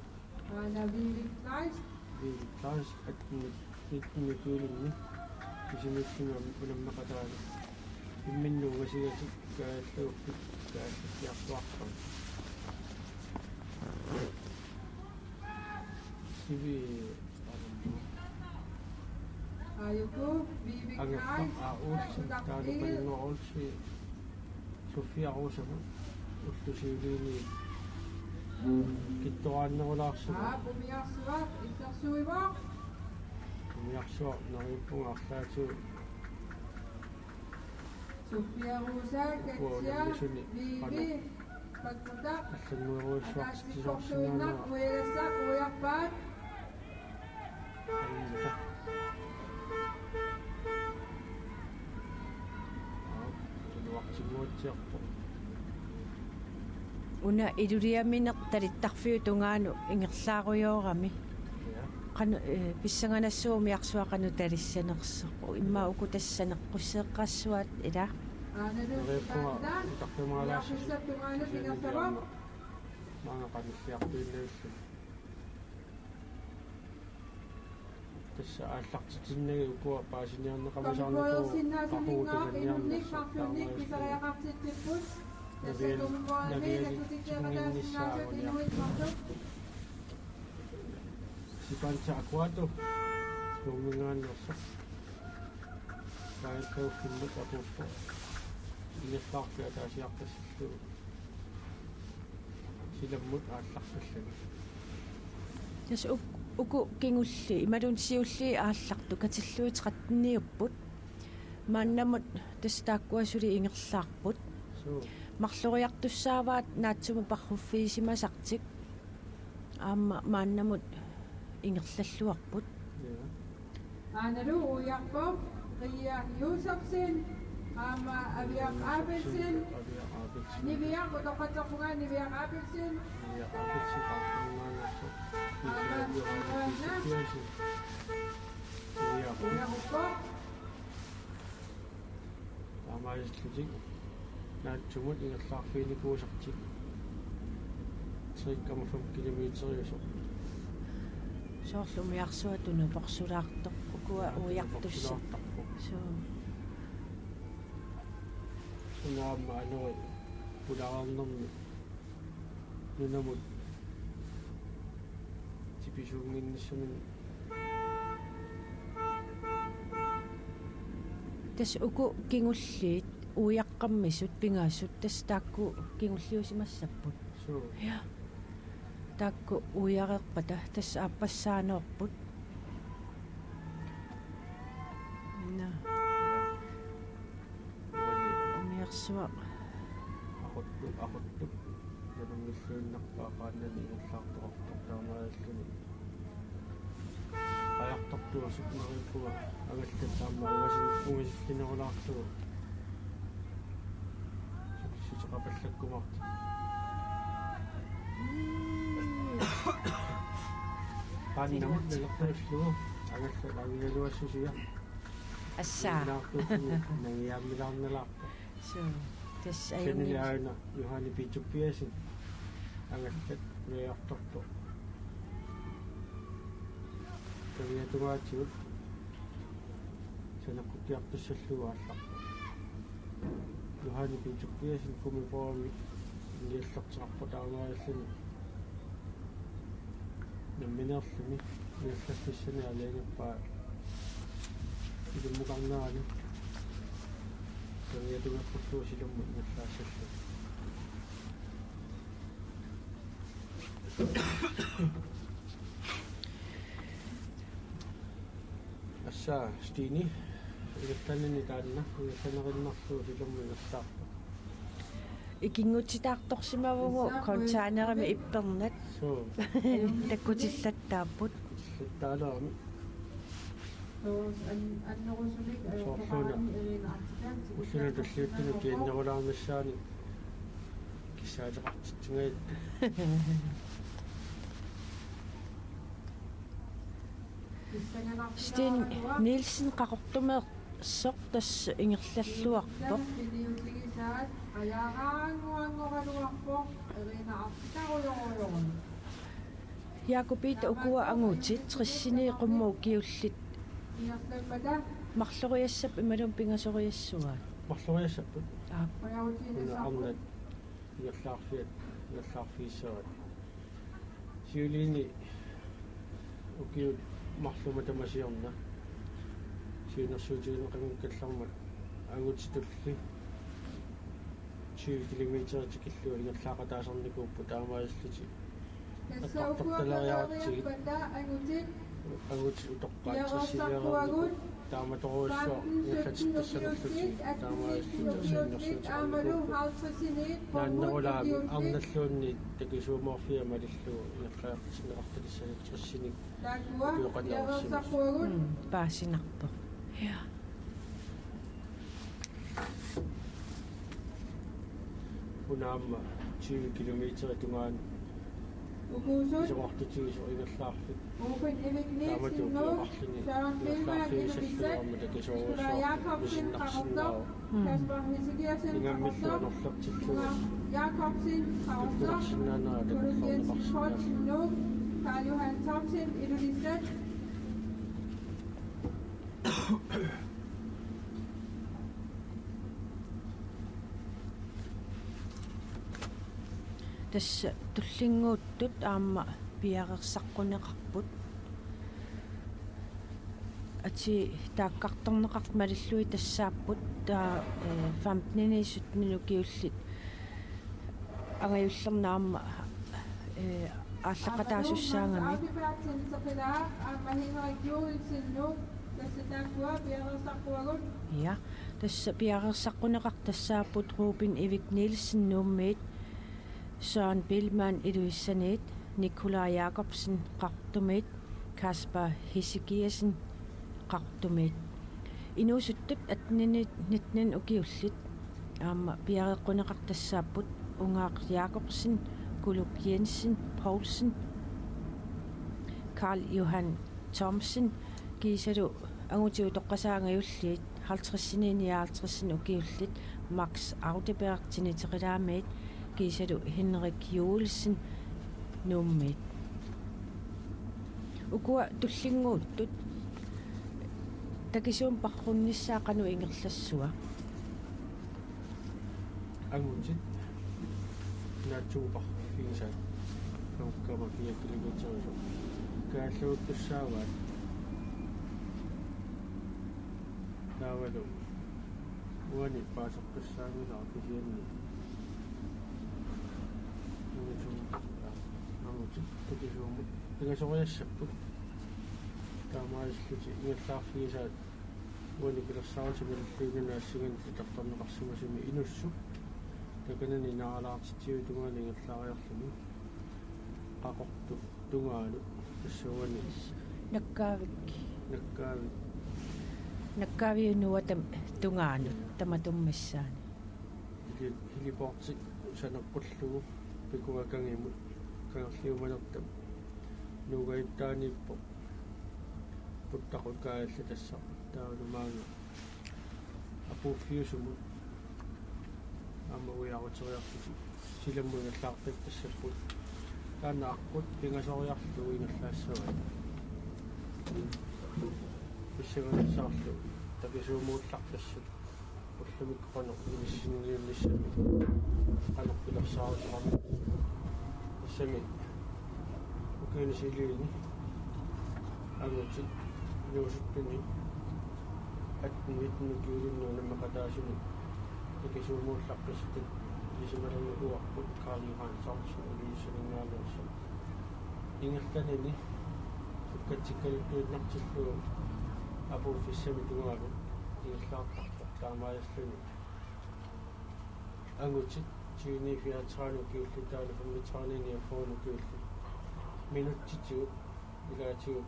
Naviilikklais. viilikkaas atnikuulinni kisimitsingam unamnaqataali imminnuugasigasik kaalluuffik kaallukiartuartam Ivi Ayuko, Vivi aga Kai, uutsin taalo paningoolsi Sofia Rosama ullusiiliini kittoraannerulaarsuma Pumiarsuat, Intersuiva, miarsua nariippungaarlaatu Sofia Rosa, Katia, Vivi, Patmuta, алланнуеруиссуарситисорсинаанаа Uelasa, Uyapat, аллата тулуартигуутсиарпо una iluriamineq talittarfiu tungaanu ingerlaaruyoorami qanu pissanganassuumi arsuaqanu talissanerserpu imma uku tassaneqqusseeqqassuat ila нериппуга тартумаалаасси Tungana, Tingasava, маана каниллиартуиннавиллу тасса ааллартитиннаги укуа паасиниарнеқамисаарнакуу Sinnasinninga, Inunik, Martunik, Pisariaqartittipput, Tassatummuami, Nakutikeralasinnaasut, Inuit, Martuk, сипаансаакуату нуумингааннерсо каалкауффиннут апууппо инерлаарпиа таасиартассиллу силаммут аалларпаллаги tas uku kingulli imalun siulli aallartu katillui 13niupput maannamut tastaakkuasuli ingerlaarput суу mарлуриартуссааваат наатсума паррuffiisimasartik аама мааннамут ингерллаллуарпут Anaru, Uyakpop, Ria Yusufsin, Ama Aviak Abelsin, Niviak, Utokatapunga, Niviak Abelsin, Uyakpop, таамааллутик наатсумут ингерлаарфиникуусартик 3,5 километериусо soorlumiarsuatunu porсулаартоq ukua uiartussa suu унаама анори пулаарнэрми нунамут типисуунгиннассамин tas uku kingulliit uiaqqammissut pingaassut tas taakku kingulliusimassapput суу ja taakku uiareerpata tas aappassaanoorput na umiarsua ахутту янунгиллуиннарпаақааннани ингерлаартоқартоқ таамааллуни аяртортуасут нериппуга агаллаттаама угасиллинерулаарлугу ситеқапаллаккумарт пааннамут налерпаллугу агаллалаагигалуассусиа assaa нагиааммилаарналаарпа suu tas кенни ayungi аана юхани питуппиасин агаллат уяарторпо тавиатугаатигут санаккутиартуссаллуга алларпо юхани питуппиасин кумипооми ингиаллартеқарпо таагааллуни намминерлуни иаллаффиссани алаангаппаа илуммукарнаани тавиатугаққуссуу силумму ингерлаассаллу асса стини илаттанни таанна илаттанериннарлуу силумму ингерлаарпа ikingutitaartorsimavungu kontaanерами иппernat суу takkutillattaapпут таалаами Annorusulik, уссуна таллиуттуну кииннерулаармассаани кисаатеқартитсугаит Sten Nielsen qaqortumeer soq tass ingerlalluarpoq Jakobita ukua angutit trissini qummu kiullit mарлуриассап ималун пингасориассугаа марлуриассаппут аа арнат иерлаарфиат иерлаарфииссават сиулини ukiut marluma tamasiorna siunersuutigun qangikkallармат агутитулли 20 километрити киллуа ингерлаақатаасарникууппу таамааллути Tessaukuaqaleriarpata angutit агути утоққаатсиссилеерернику тааматоруссуа ингерлатиттассанерлути таамааллути amalu haltrasineet нааннерулаами арналлуунни такисууморфиа малиллу ингерлаартинеқарталиссани триссиник lagua yaversaqquagut paassinarpo ja унаама 20 километри тунгаан ukusut исоқартутигис ингерлаарфик open evikneet таамату sinno пиақарлини sharon filma ингерлаарфигисаллуарма genubiset такисоруссуа Jakobsen Karup Kasper Hessegersen ингаммиллу Karup анерлартиллуа Jakobsen Karup туларсинаанаа Ulrik Jensen Koch такуффарнеқарсинаа no Karl Johan Thomsen Elulisat тасса туллингууттут аама пиареерсаққунеқарпут ати тааккарторнеқарт малиллуи тассааппут таа 15 минукиуллит ангаюллернаама ааллақатаасуссаангами Afibratsen Sapela Amma Henrik Joelsen no Tassatakua Bjerresaqquagut ja тасса пиареерсаққунеқар тассааппут Ruben Evik Nielsen нууммиит Søren Billmann Eluissaneet Nikolaj Jakobsen qaqtumiit Kasper Hessegersen qaqtumiit inuusuttut atninit nitnan ukiullit aama piareqquneqartassaapput Ungaaq Jakobsen Guluk Jensen Poulsen Karl Johan Thomsen kiisalu angutiu toqqasaangajulliit 50-59 ukiullit Max Audeberg tiniteqilaamiit kiisalu Henrik Joelsen nummit ukua tullinguuttut takisuum parrunnissaaqanu ingerlassua агутит наатсуупарфигиса нуккама киаккилигутерису кааллууттуссааваат таавалу уани паасертуссаамилаа кисианни агутит такисуумут тигасориассаппут таамааллути ингерлаарфигисаат уани пилерсаутимиллуигнаассиган тартарнеқарсимасими инуссу таканани наалаартитиу тугаани ингерлаариарлуми qaqortu tungaanu тассуани nakkaavik наккаави nakkaviunuatam tungaanut tamatummassaani хилипортик санерпуллугу пикуакангимут кангерлиуманертам нугаиттааниппо путтақукаалла тасса таалумаанга апуффиусумут аммауиарутериартути силаммуигаллаарпит тассаппут тааннааққут пингасориарлугу ингерлаассава писсиванассаарлу такисуумууллартассут уллумикконо иниссинилиунниссами канерпилерсаарусарами тассами укинисилиини агути юусуттуни аттнитнукиулинну наммакатаасуни такисуумууллартассут исималангуарпут Карл Johan Thomsen улиисинингаалуусса ингерланини уккатсиккалуттуиннартиллугу апуффиссами тугаагу ингерлаартарпа таамааллуни ангутит 24 киуллитаалу фаммитраанини фоону киулли минуттитигу илаатигу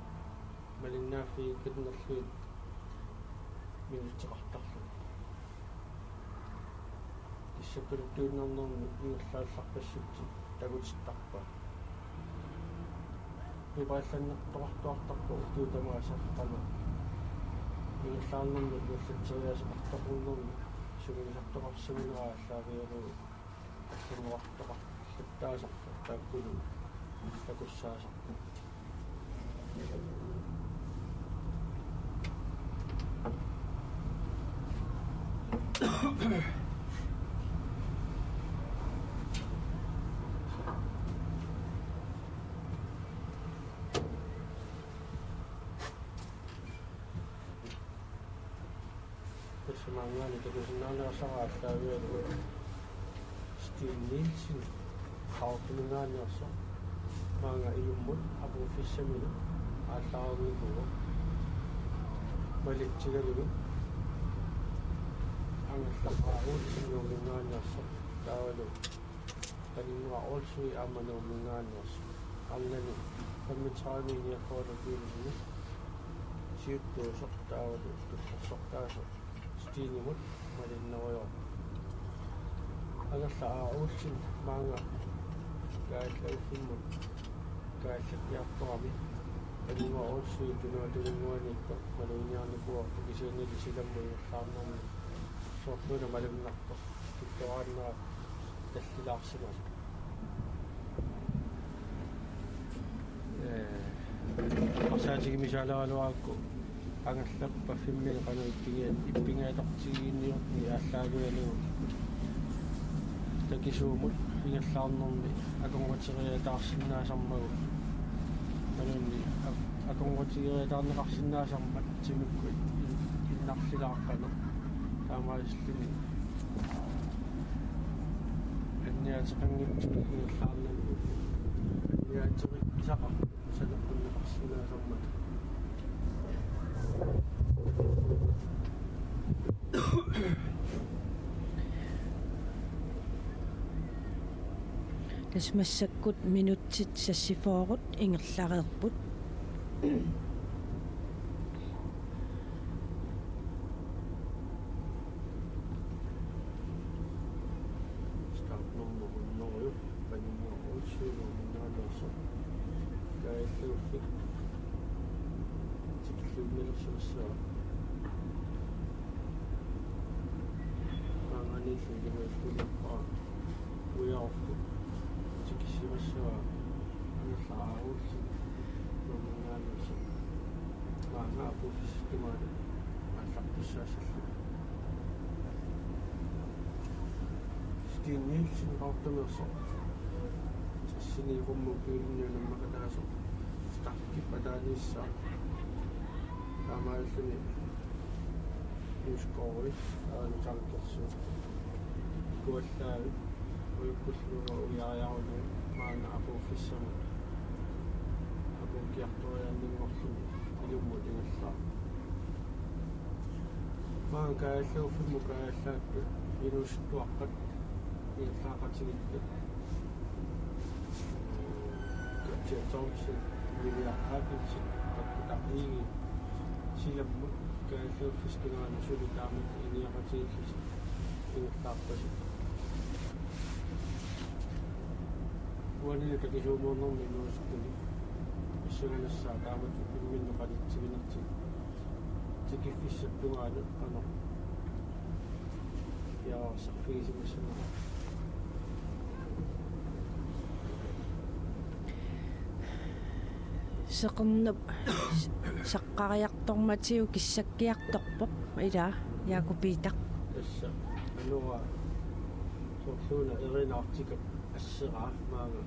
малиннааффи китнерлуит минуттеқартарлу иссаппалуттуиннарнэрми ингерлаалларпассутти тагутиттарпа ибаалланнертоқартуартарпу туутамаасарпама ингерлаарнэрми уллатсериасеқартоқуннэрми сугисартоқарсиминерааллаавиалу аллумуартоқарлаттаасарпа тааккулу такуссаасарпа Tasamangani takusinnaanerarsaraallaavialu stiinniilsin qaortumingaaniarso maanga ilummut apuufissaminu ааллаарнигуа малитсигалугу ангерлақаруут синнуумингаанерсо таавалу панинуа олсуи аммануумингаанерсо аллани паммитсааниниаққоолакиулугу сиуттуусоқ таавалу туссорсортаасо стиинимут малиннеруйо агерлааруутсин маанга гааллауфиммут гааллакиарторами панинуа олсуи тунуатулингуаниитто малуиниарникуа кисианнили силаммуиерлаарнерми соорлуна малуннарто тутторааннера таллилаарсимас асаатиги мисаалералуаакку ангаллаппа фиммини кануиттигиат иппингаатортигиинниорни ааллаалуалугу такисуумут ингерлаарнерми аконготериатаарсинаасармагу манунни аконготериатаарнеқарсинаасармат тимикку иннарлилааққана таамааллуми анниатеқангитсуми ингерлаарнерми анниатери исақа санеққуннеқарсинаасармат тасмассаккут минутсит сассифоорут ингерлареерпут стартноммуннорю панимуа олсуунуумингаанерсо гааллууффик тиклууммелерсуссаа маанганиллугимааллулерпаа уяорфу тикисимассуа анерлаарулси нумингаанерсо маангаапуффистумаали ааллартуссаасаллу стиинниилсин qaartumerso тассинигуммукиулиннуунаммакатаасо стартиппатааниссаа таамааллуни юскоори аалутаркерсу куаллаави уйуккуллуга уяаяруну маана апуффиссаму апукиарторианнингорлуни илуммут ингаллаа маан кааллууффимму кааллаакку инуустуаққат ингерлаақатигитта катсиатсоорси милиархаапитси таккутарлиги силаммут кааллууффистугаана сулутаамат иниақатигиллис ингерлаарпаси уанили такисуумууннэрми нуусуттуни иссуганассаа таамат имминну қалитсигинерти тикиффиссаттугаана ано яасарфигисимассана seqernap saqqariartormatiu kissakkiartorpoq ila yaakupitaq тасса ануа соорлууна эринаарtikap ассеraa маага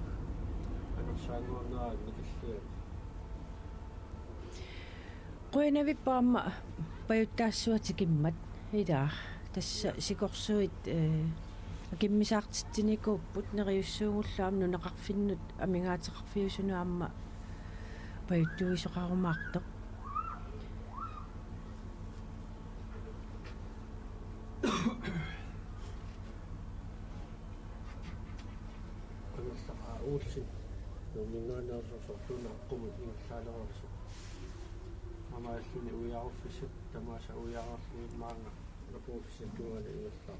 анерсаануарнераа никиллиа qoinavippaamma pajutaassуатикиммат ила тасса сикорсуит акиммисаартитсиникууппут нериуссуугуллаам нунеқарфиннут амингаатеқарфиусунуамма паюттуисоқарумаартоқ анерлаа уулсин нумингаанерсорсорлууна аққумут ингерлаалерерсо амааллуни уяаруффисат тамааса уяарарлуи маанга напууффисаттугаана ингерлаа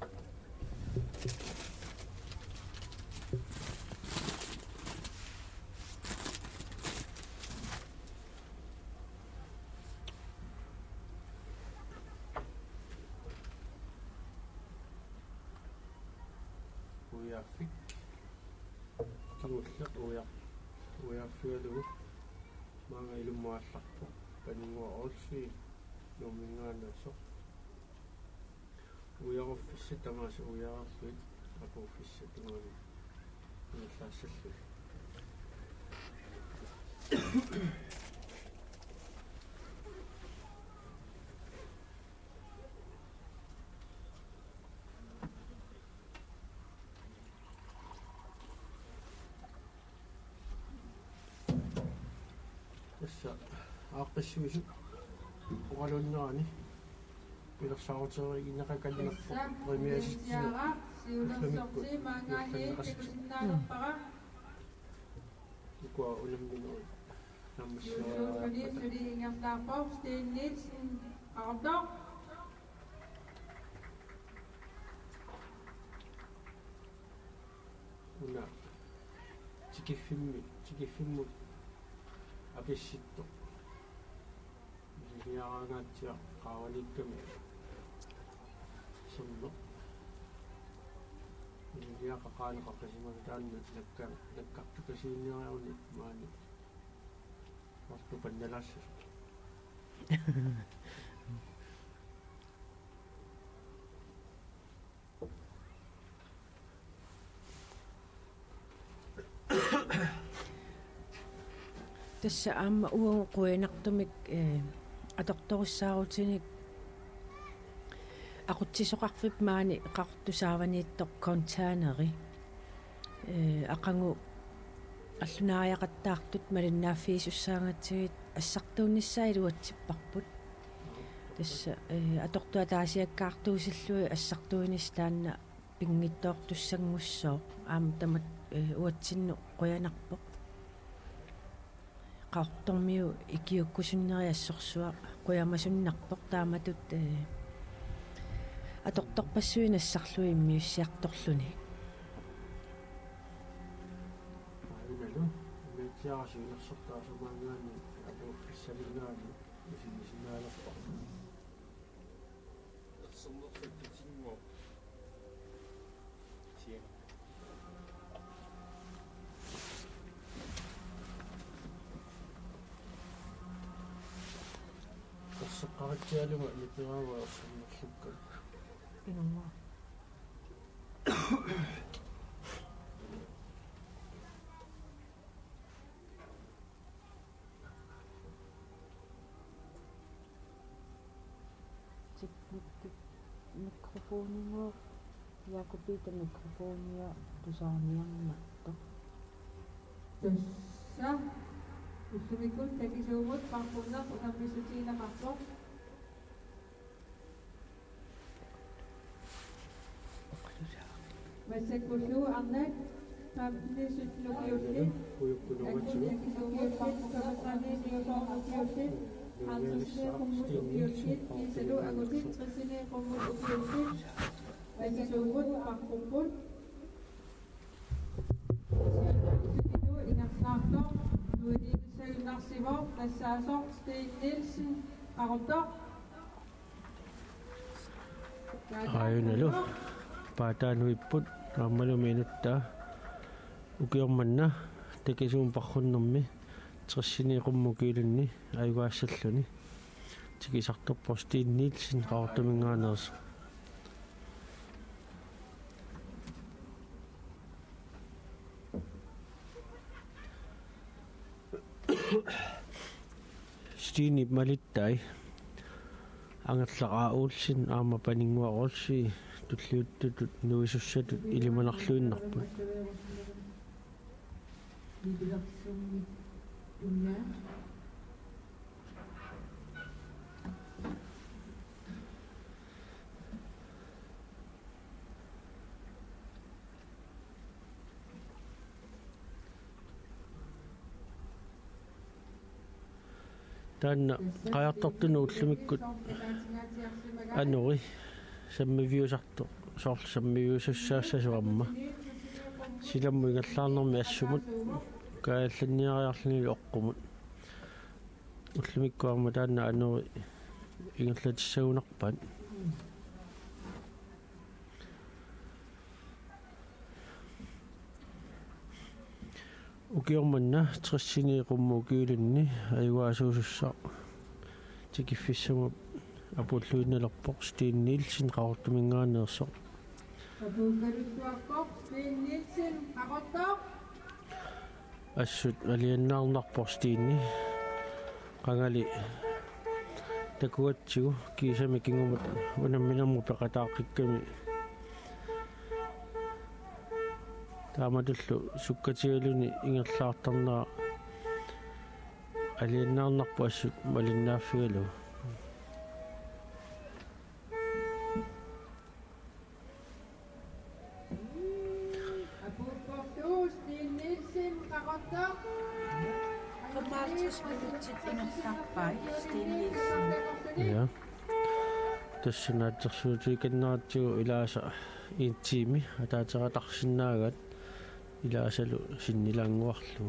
уяаффик тамуллеқ уяаффиалугу маанга илуммаалларпу панингуа олси нумингаанерсо уяаруффисса тамааса уяарарлуит апууффиссаттугаани ингерлаассаллу тасса ааққиссуису уалуннерани пилерсаарутери иннақакалинерпо премиаситсина сиулерсорти маангаани текусиннаалерпара икуа улэммину наммассаа сули ингерлаарпоо Стен Нилсен ардоо уна тикиффимму аписситто илиарагаатсиа qaavalikkami sunno илиақақаанеқарпасимага наккартукасиинниариуни маани варту панналассу тасса аама уангу қуинартумик аторторуссаарутиник aqutsisuqarfip maani eqartussaavaniittoq containeri aqangu аллунааяqattaartut малиннааффиисуссаангатсигит ассартуунниссаилуатсиппарпут тасса аторtua таасиаккаартуусиллуи ассартуунис таанна пингиттоортуссангуссоо аама тамат уатсинну қуянарпоқ qaartormiu ikiukkusunнериассорсуа қуямасуннарпоқ тааматут аторторпассуинассарлуи иммиуссиарторлуни аиналу мейтиарасуинерсортаасумаангаани апууффиссалингаани исинисинаалерпа суммерфиттингоо тиа тассеққаритсиалума нипирааваа суммерлукка инума микрофонингоо якупита микрофония тусаарниарматто тасса уссумиккут такисуумут парпуннер унаммисутиинақарпо массаккуллуу арнак таапнисутлукиулли уйуккунугатсугу аккунакисуумут парпуннер ниусоорнукиулли артисне коммутукиулли кисалу агутит трисине коммутукиулли такисуумут парпуннер ингерлаарто нуилиусаюнарсиво тассаасоо Стен Нилсен ардоо аиналу паатаануиппут аамалу минутта укиорманна такисуум пархуннэрми триссинеқуммукиилунни айгуассаллуни тикисарторпор Стен Нилсен qaartumingaanerus Stine malittai ангерлaqaauulsin aama paninguaqorsi tulliuttutut nuisussatut ilimanarluinnarput таанна qajartortunu ullumikкут анори саммивиусарто соор саммивиусуссаассасуарма силамму ингерлаарнэрми ассумут каалланниариарлунили оққумут уллумиккуарма таанна анори ингерлатиссагунарпат укиорманна триссинеқумму укиулунни айгуасуусуссаа тикиффиссагу апуллуинналерпоқ Стен Нилсен qaartumingaanerso апукалуттуарпоқ Стен Нилсен ардоо ассут алианнаарнарпор Стенни qangali такуатсигу кисами кингумат унамминерму пеқатааққикками тааматуллу суккатигалуни ингерлаартарнера алииннаарнарпу ассут малиннааффигалу Апууппортуус Стиинниилсин қақортоо Qamaartus minutsit ingerlarpai Stiinniilsin. ja тассунаатсерсуутиканнаратсигу илааса иинтиими атаатератарсиннаагат илаасалу синнилаангуарлу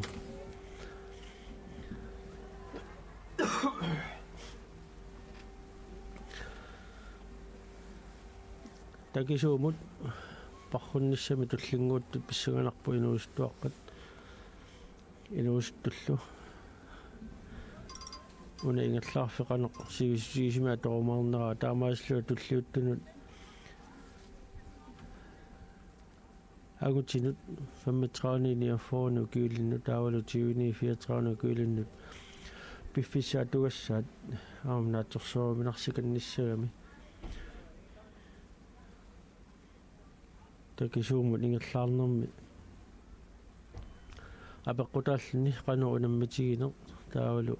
такисуумут паррунниссами туллингууттут писсаганарпу инуустуаққат инуустуллу уна ингерлаарфеқанеқ сигисимаа тоормаарнера таамааслуу туллиуттунут агутинут 35 киулинну таавалу 34 киулиннут пиффисаа тугассаат аамнаатсорсооминарсиканниссагами такисуумут ингерлаарнерми апеққутааллни қано унамматигинеқ таавалу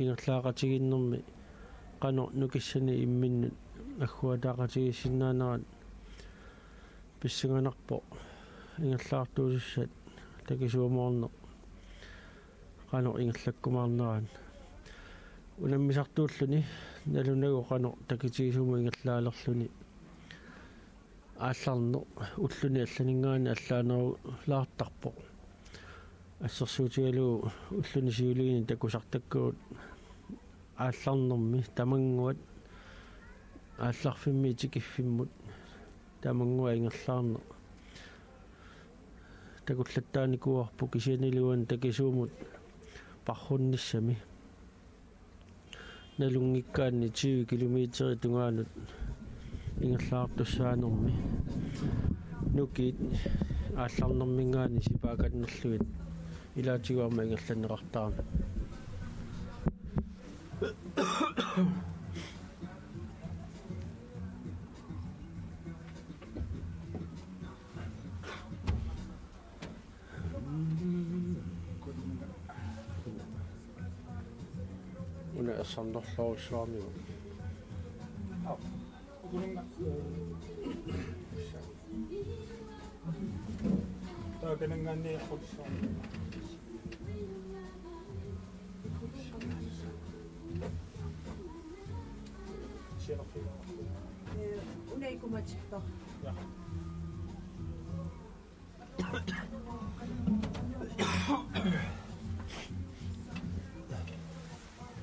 ингерлаақатигиннэрми қано нукиссани имминнут аггуатаақатигиссиннаанерат писсаганарпо ингерлаартуусассат такисуумоорне қано ингерлаккумаарнеран унаммисартууллуни налунагу қано такитигисуму ингерлаалерлуни аалларно уллуни алланингаани аллаанеру лаартарпо ассерсуутигалуу уллуни сиулиини такусартаккуут аалларнэрми тамангуат аалларфимми тикиффиммут тамангуа ингерлаарне такуллаттааникуарпу кисианилуан такисуумут паррунниссами налунгиккаанни 20 километри тунгаанут ингерлаартуссаанерми нукит аалларнэрмингаани сипааканнерлуит илаатигуарма ингерланнеқартаарна уна ассарнерлоруссуармигу тааканангаанни хутсаа Unaikumatiqtor. ja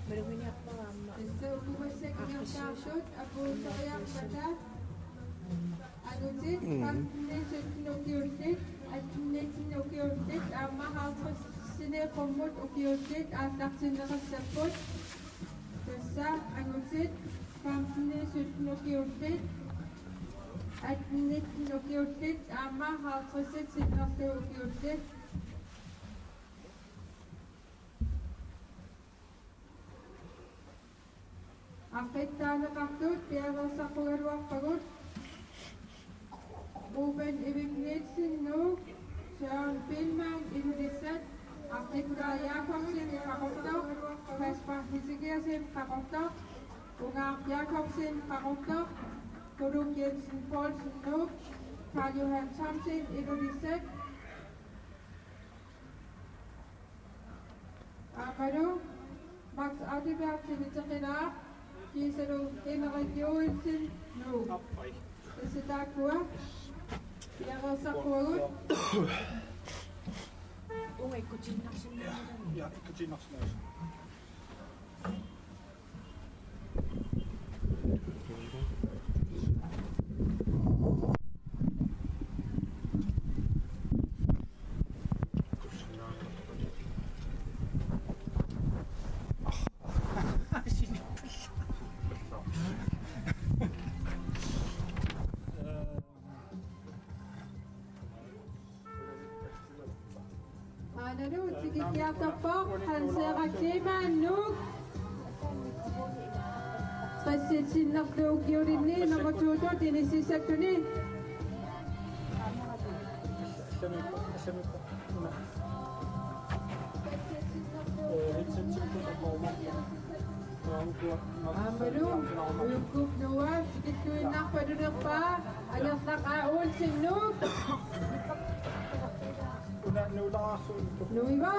Merwiniapparamma. Исуукумассакингертаарсуут апуусариарпата агутит пантнесутнукиуллит атннетиннукиуллит ааммахаартрис синеқуммут укиуллит ааллартиннеқассаппут тасса агутит пантнесутнукиуллит атннетиннукиуллит ааммахаартрисит синнерлуукиуллит Ақиттаанеқартуут пиаверсаққугалуарпагут Ruben Evignetsen nu Søren Billmann Ilulissat Nikolaj Jakobsen Karotter Kasper Hissegersen Karotter Ungar Jakobsen Karotter Koduk Jensen Poulsen nu Karl Johan Thomsen Ilulissat Amadou Max Audiberg Tilitsekinar Giselo Henrik Joensen nu Sitakua Piaversaqquagut Ungaikkutinnersinnaanani. ja ikkutiinarsinaa Ananu tikikiartarpoq Hanseeraklimaan nuuk qassitsinnerluukiulinni nertuutut inississattuni Hitsen Amaru, uyukuk nuwa, sikituin na padunak pa, alas nakaul sinuk. Nuiba?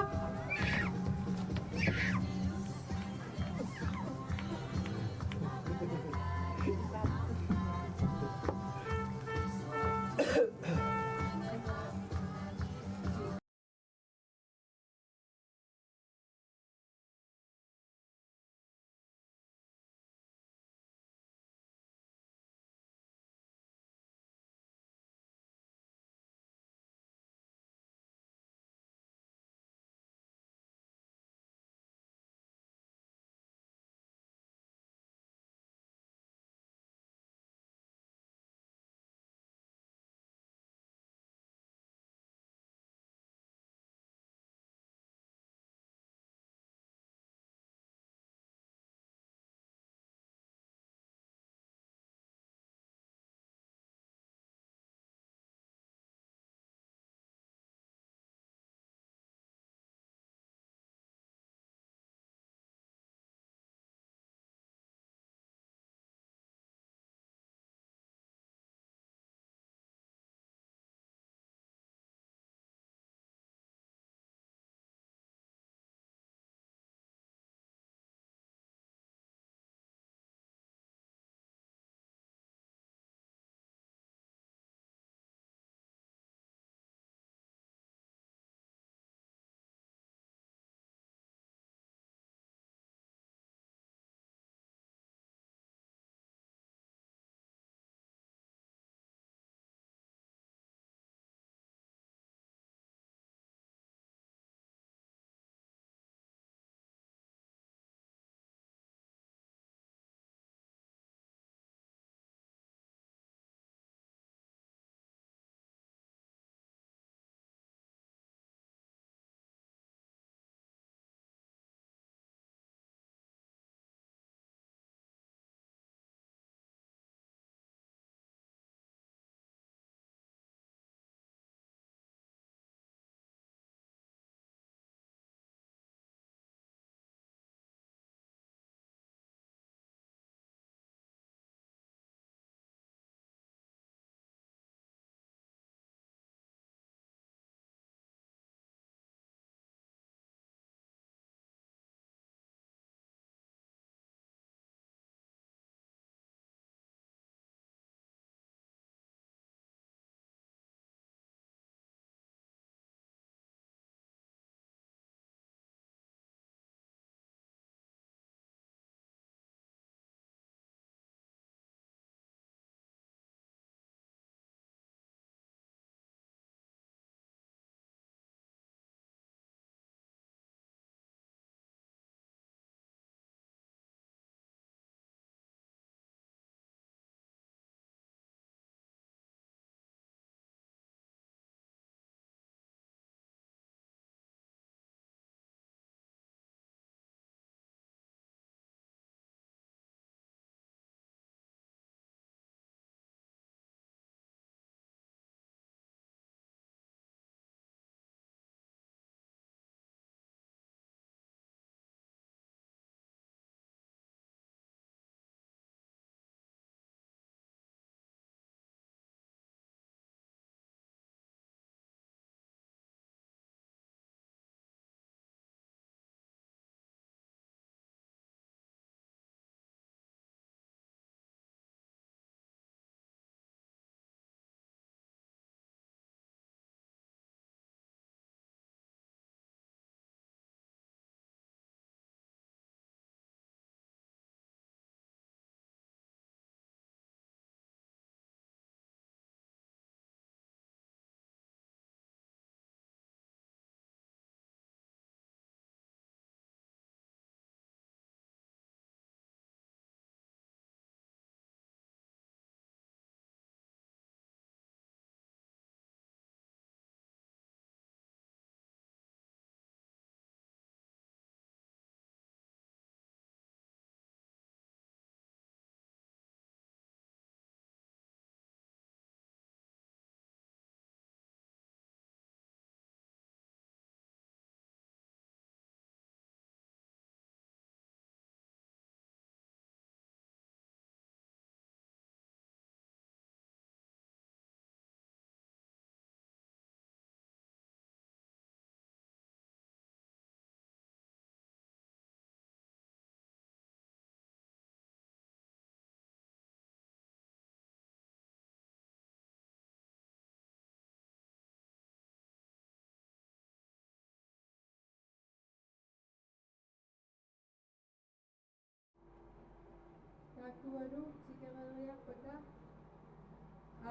tuanu sikamaria pata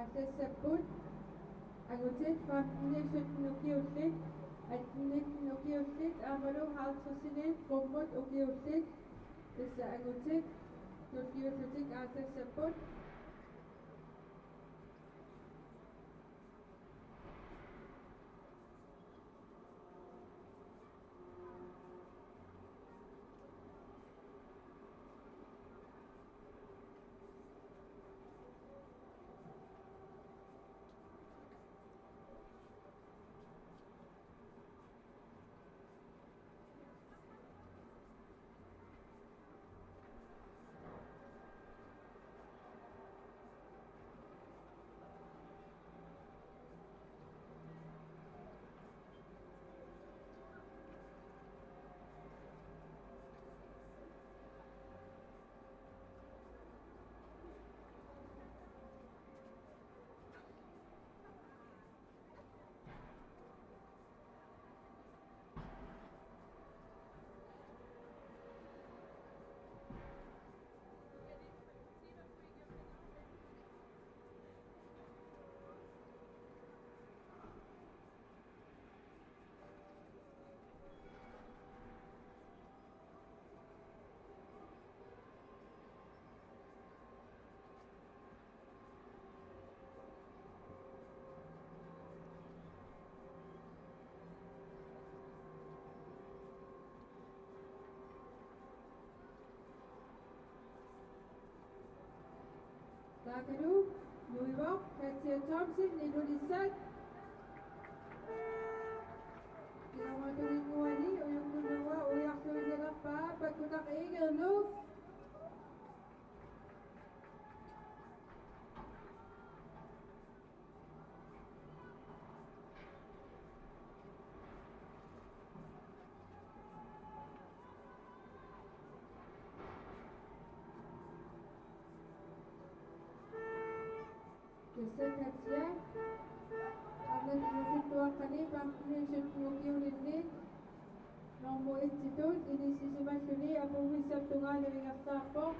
atas sebut agutit famnisut nukiutit atnit nukiutit amalu halsusinet komot ukiutit isa agutit nukiutit atas sebut Takadu, Louisville, Katia Thompson, Indonesia. Kinamatuloy mo ani, o yung nunawa, o yung nila pa, pagkutak igil, no? Kasi Katia, agad nasituan kani, pang-nation yung unit ng mo institute, inisisimasyoni, apong wisap tunga ng mga tapo.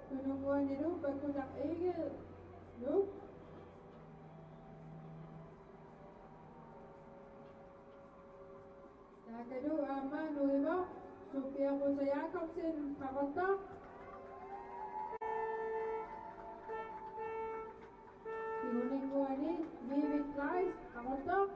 Tununguan nilo, pagkutak igil, no? Takadu, ama, Louisville, Sophia Rosa Jacobsen, kakontak. Ihunin mo ani, David Price, kakontak.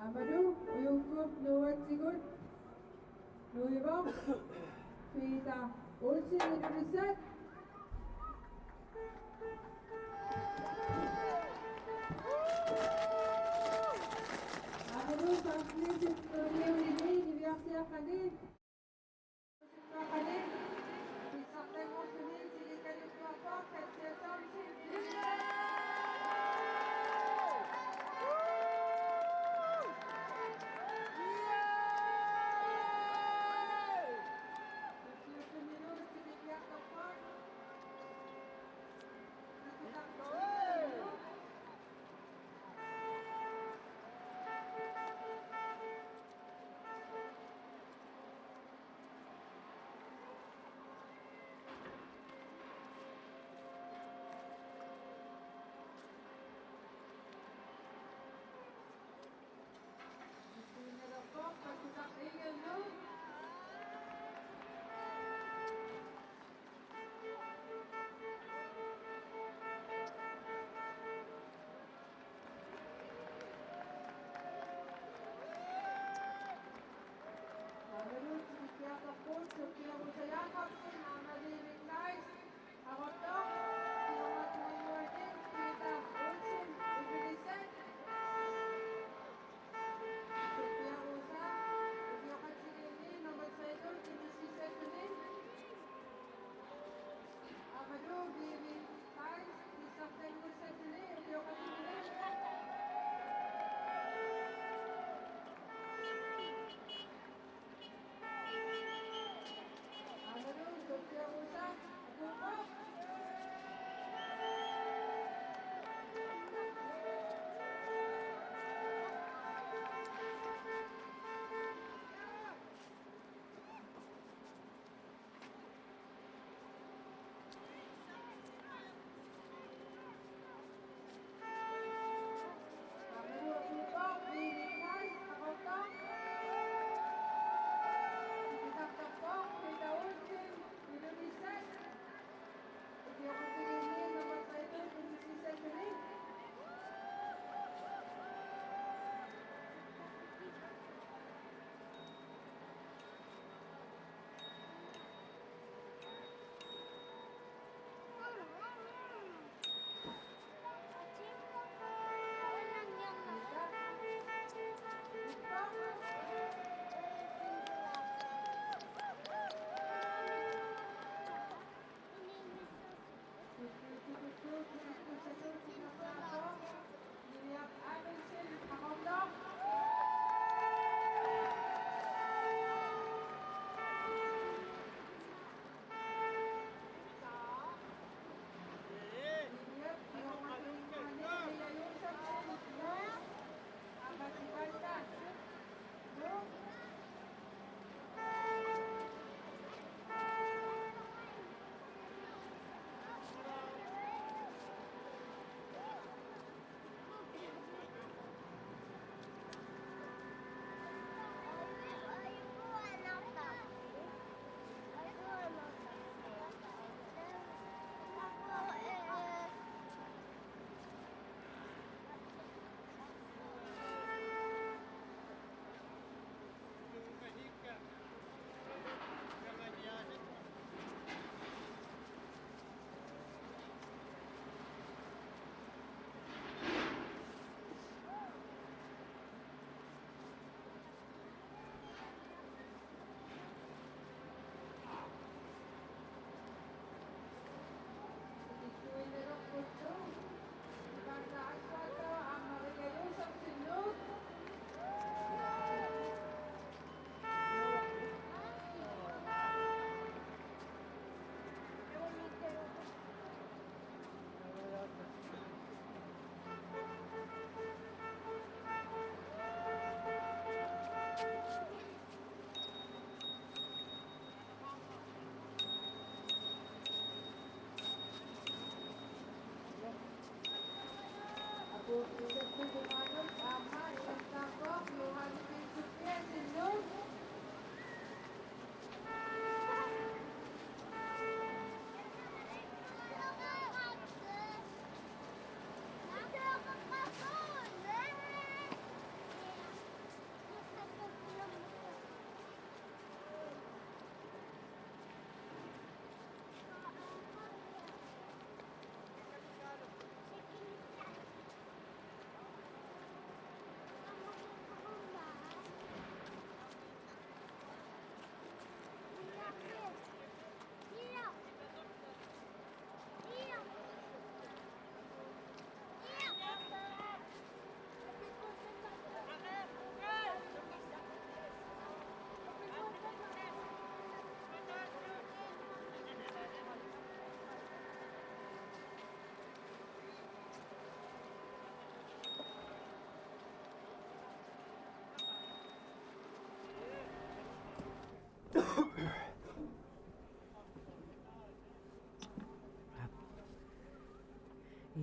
Amadou, uyung group Noah Sigurd, Louisville, Peter Olsen, Indonesia. Amadou, pang-nation yung ini, Universia Kanin. Kanin, isakay mo sunin, sige kanin mo ako, Katia Thompson.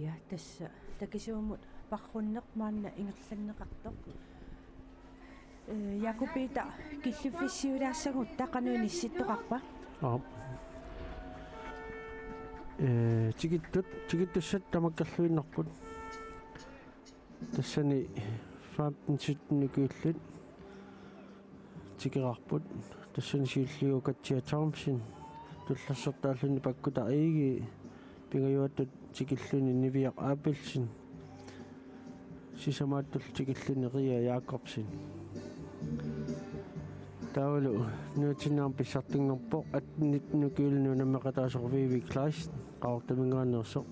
Ja, tässä takisuumut parrunneq maanna ingerlanneqartoq. Jakubita killuffissiulaassagут taqanuunissittoqarpa. Tigittassat tamakkalluinnerput. Tassani 15 nukuullut tigerarput. Tassani siulliu katsiatarmsin tullarsertaalluni pakkutariigi pingajuattut tikilluni niviaq aapilsin sisamaattul tikilluni Ria Jakobsen taulu nuutinaam pissartingerpoq atnit nukuulnu nammeqataasorviivi Kleist qaortamingaannersoq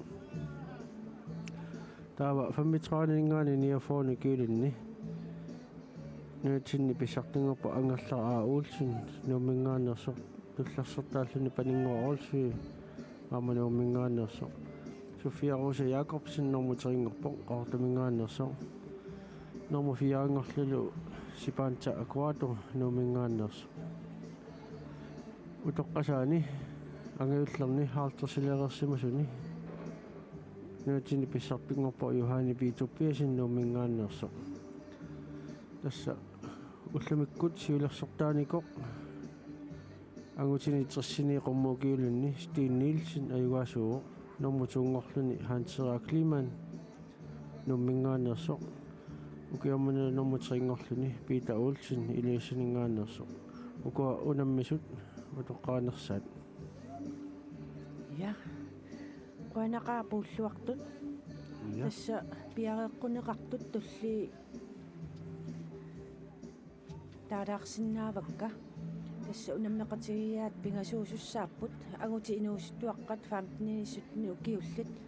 taava 35 niafoonu kuulinni nuutinni pissartingerpoq angerlaa uulsin nuummingaannersoq tullarsertaalluni paninguorulsui Amanumingaannersoq Sofia Rosa Jakobsen normuteringorpoq qaortamingaannersoq normu fiaangorlulu Sipanta Aquato nuumingaannersoq utoqqasaani angiullerni haaltersileerersimasuni nuutini pissarpingorpoq Johanni Pitupiasin nuumingaannersoq tassa ullamikkut siulersortaanikoq angutini trissini qummuukiulunni Steen Nielsen ayugaasuuq normutuungorluni Hans-Erik Kliman nuummingaannersoq ukiamana normuteringorluni Peter Olsen iliissaningaannersoq ukua unammisut utoqqaanersaat Ja. Quanaqaapulluartut. Tässä piareqquneqartut tulli taalaarsinnaavakka. Tässä unammeqatigiaat pingasuusussaarput aguti inuusuttuaqqat 15 ukiullit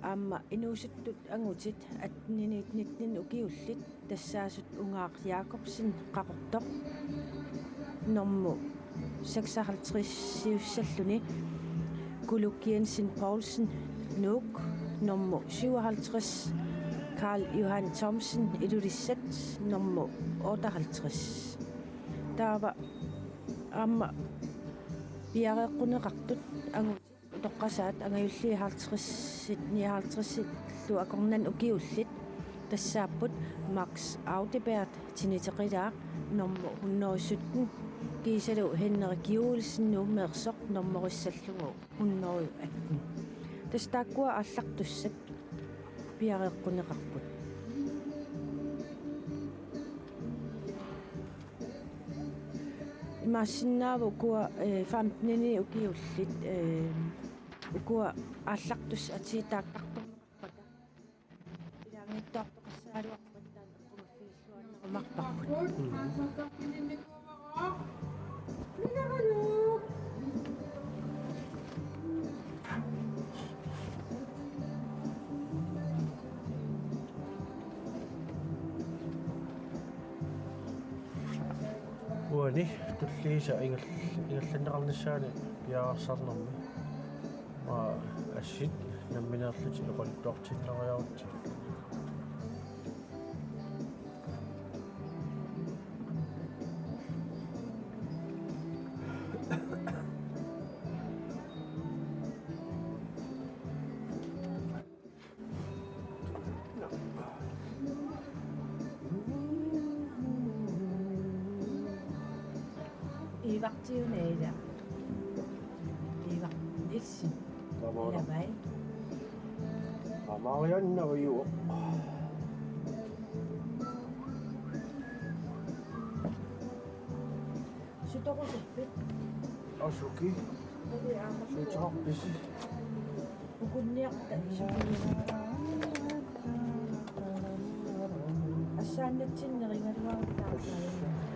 aamma inuusuttut angutit atniniitnitnin ukiullit tassaasut ungaaq Jakobsen qaqortoq normu 56 siussalluni Guluk Jensen Poulsen Nuuk normu 57 Karl Johan Thomsen ilulissat normu 58 taava aamma piareqquneqartut angut toqqasaat angayulli 59 lu akornan ukiullit tassaaput Max Audebert tiniteqilaaq normu 117 kiisalu Henrik Juulsen nuummeersoq normorissallugu 118 tastaakkua аллартуссат piareqquneqarput Massinaavu kua 15 ukiullit ukua аллартус атиитааққарпарпата илаангиттоортоқассаалуарпаттаан аққумаффииллуаннерумарпарпут uani tulliisa ingallanneqarnissaani piaarsarnermi ma assit nammineerluti iqolittuartilleriarut ивартиунеила ивар илси илавай амарианна уйуо суторусерпит асуки суторписи укунниарта ассааннатсиннерингалуарутаасаа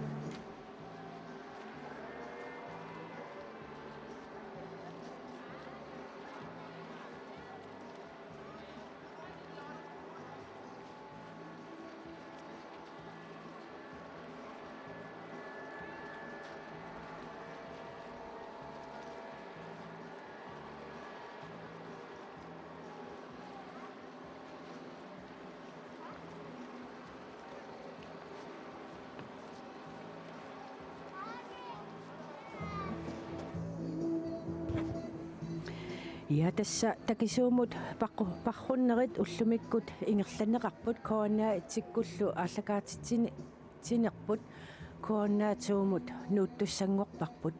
Ja tässä takisuumut parrunnerit ullumikut ingerlanneqarput koona tikkullu allakaatitsin tinerput koona tuumut nuuttussanngorparput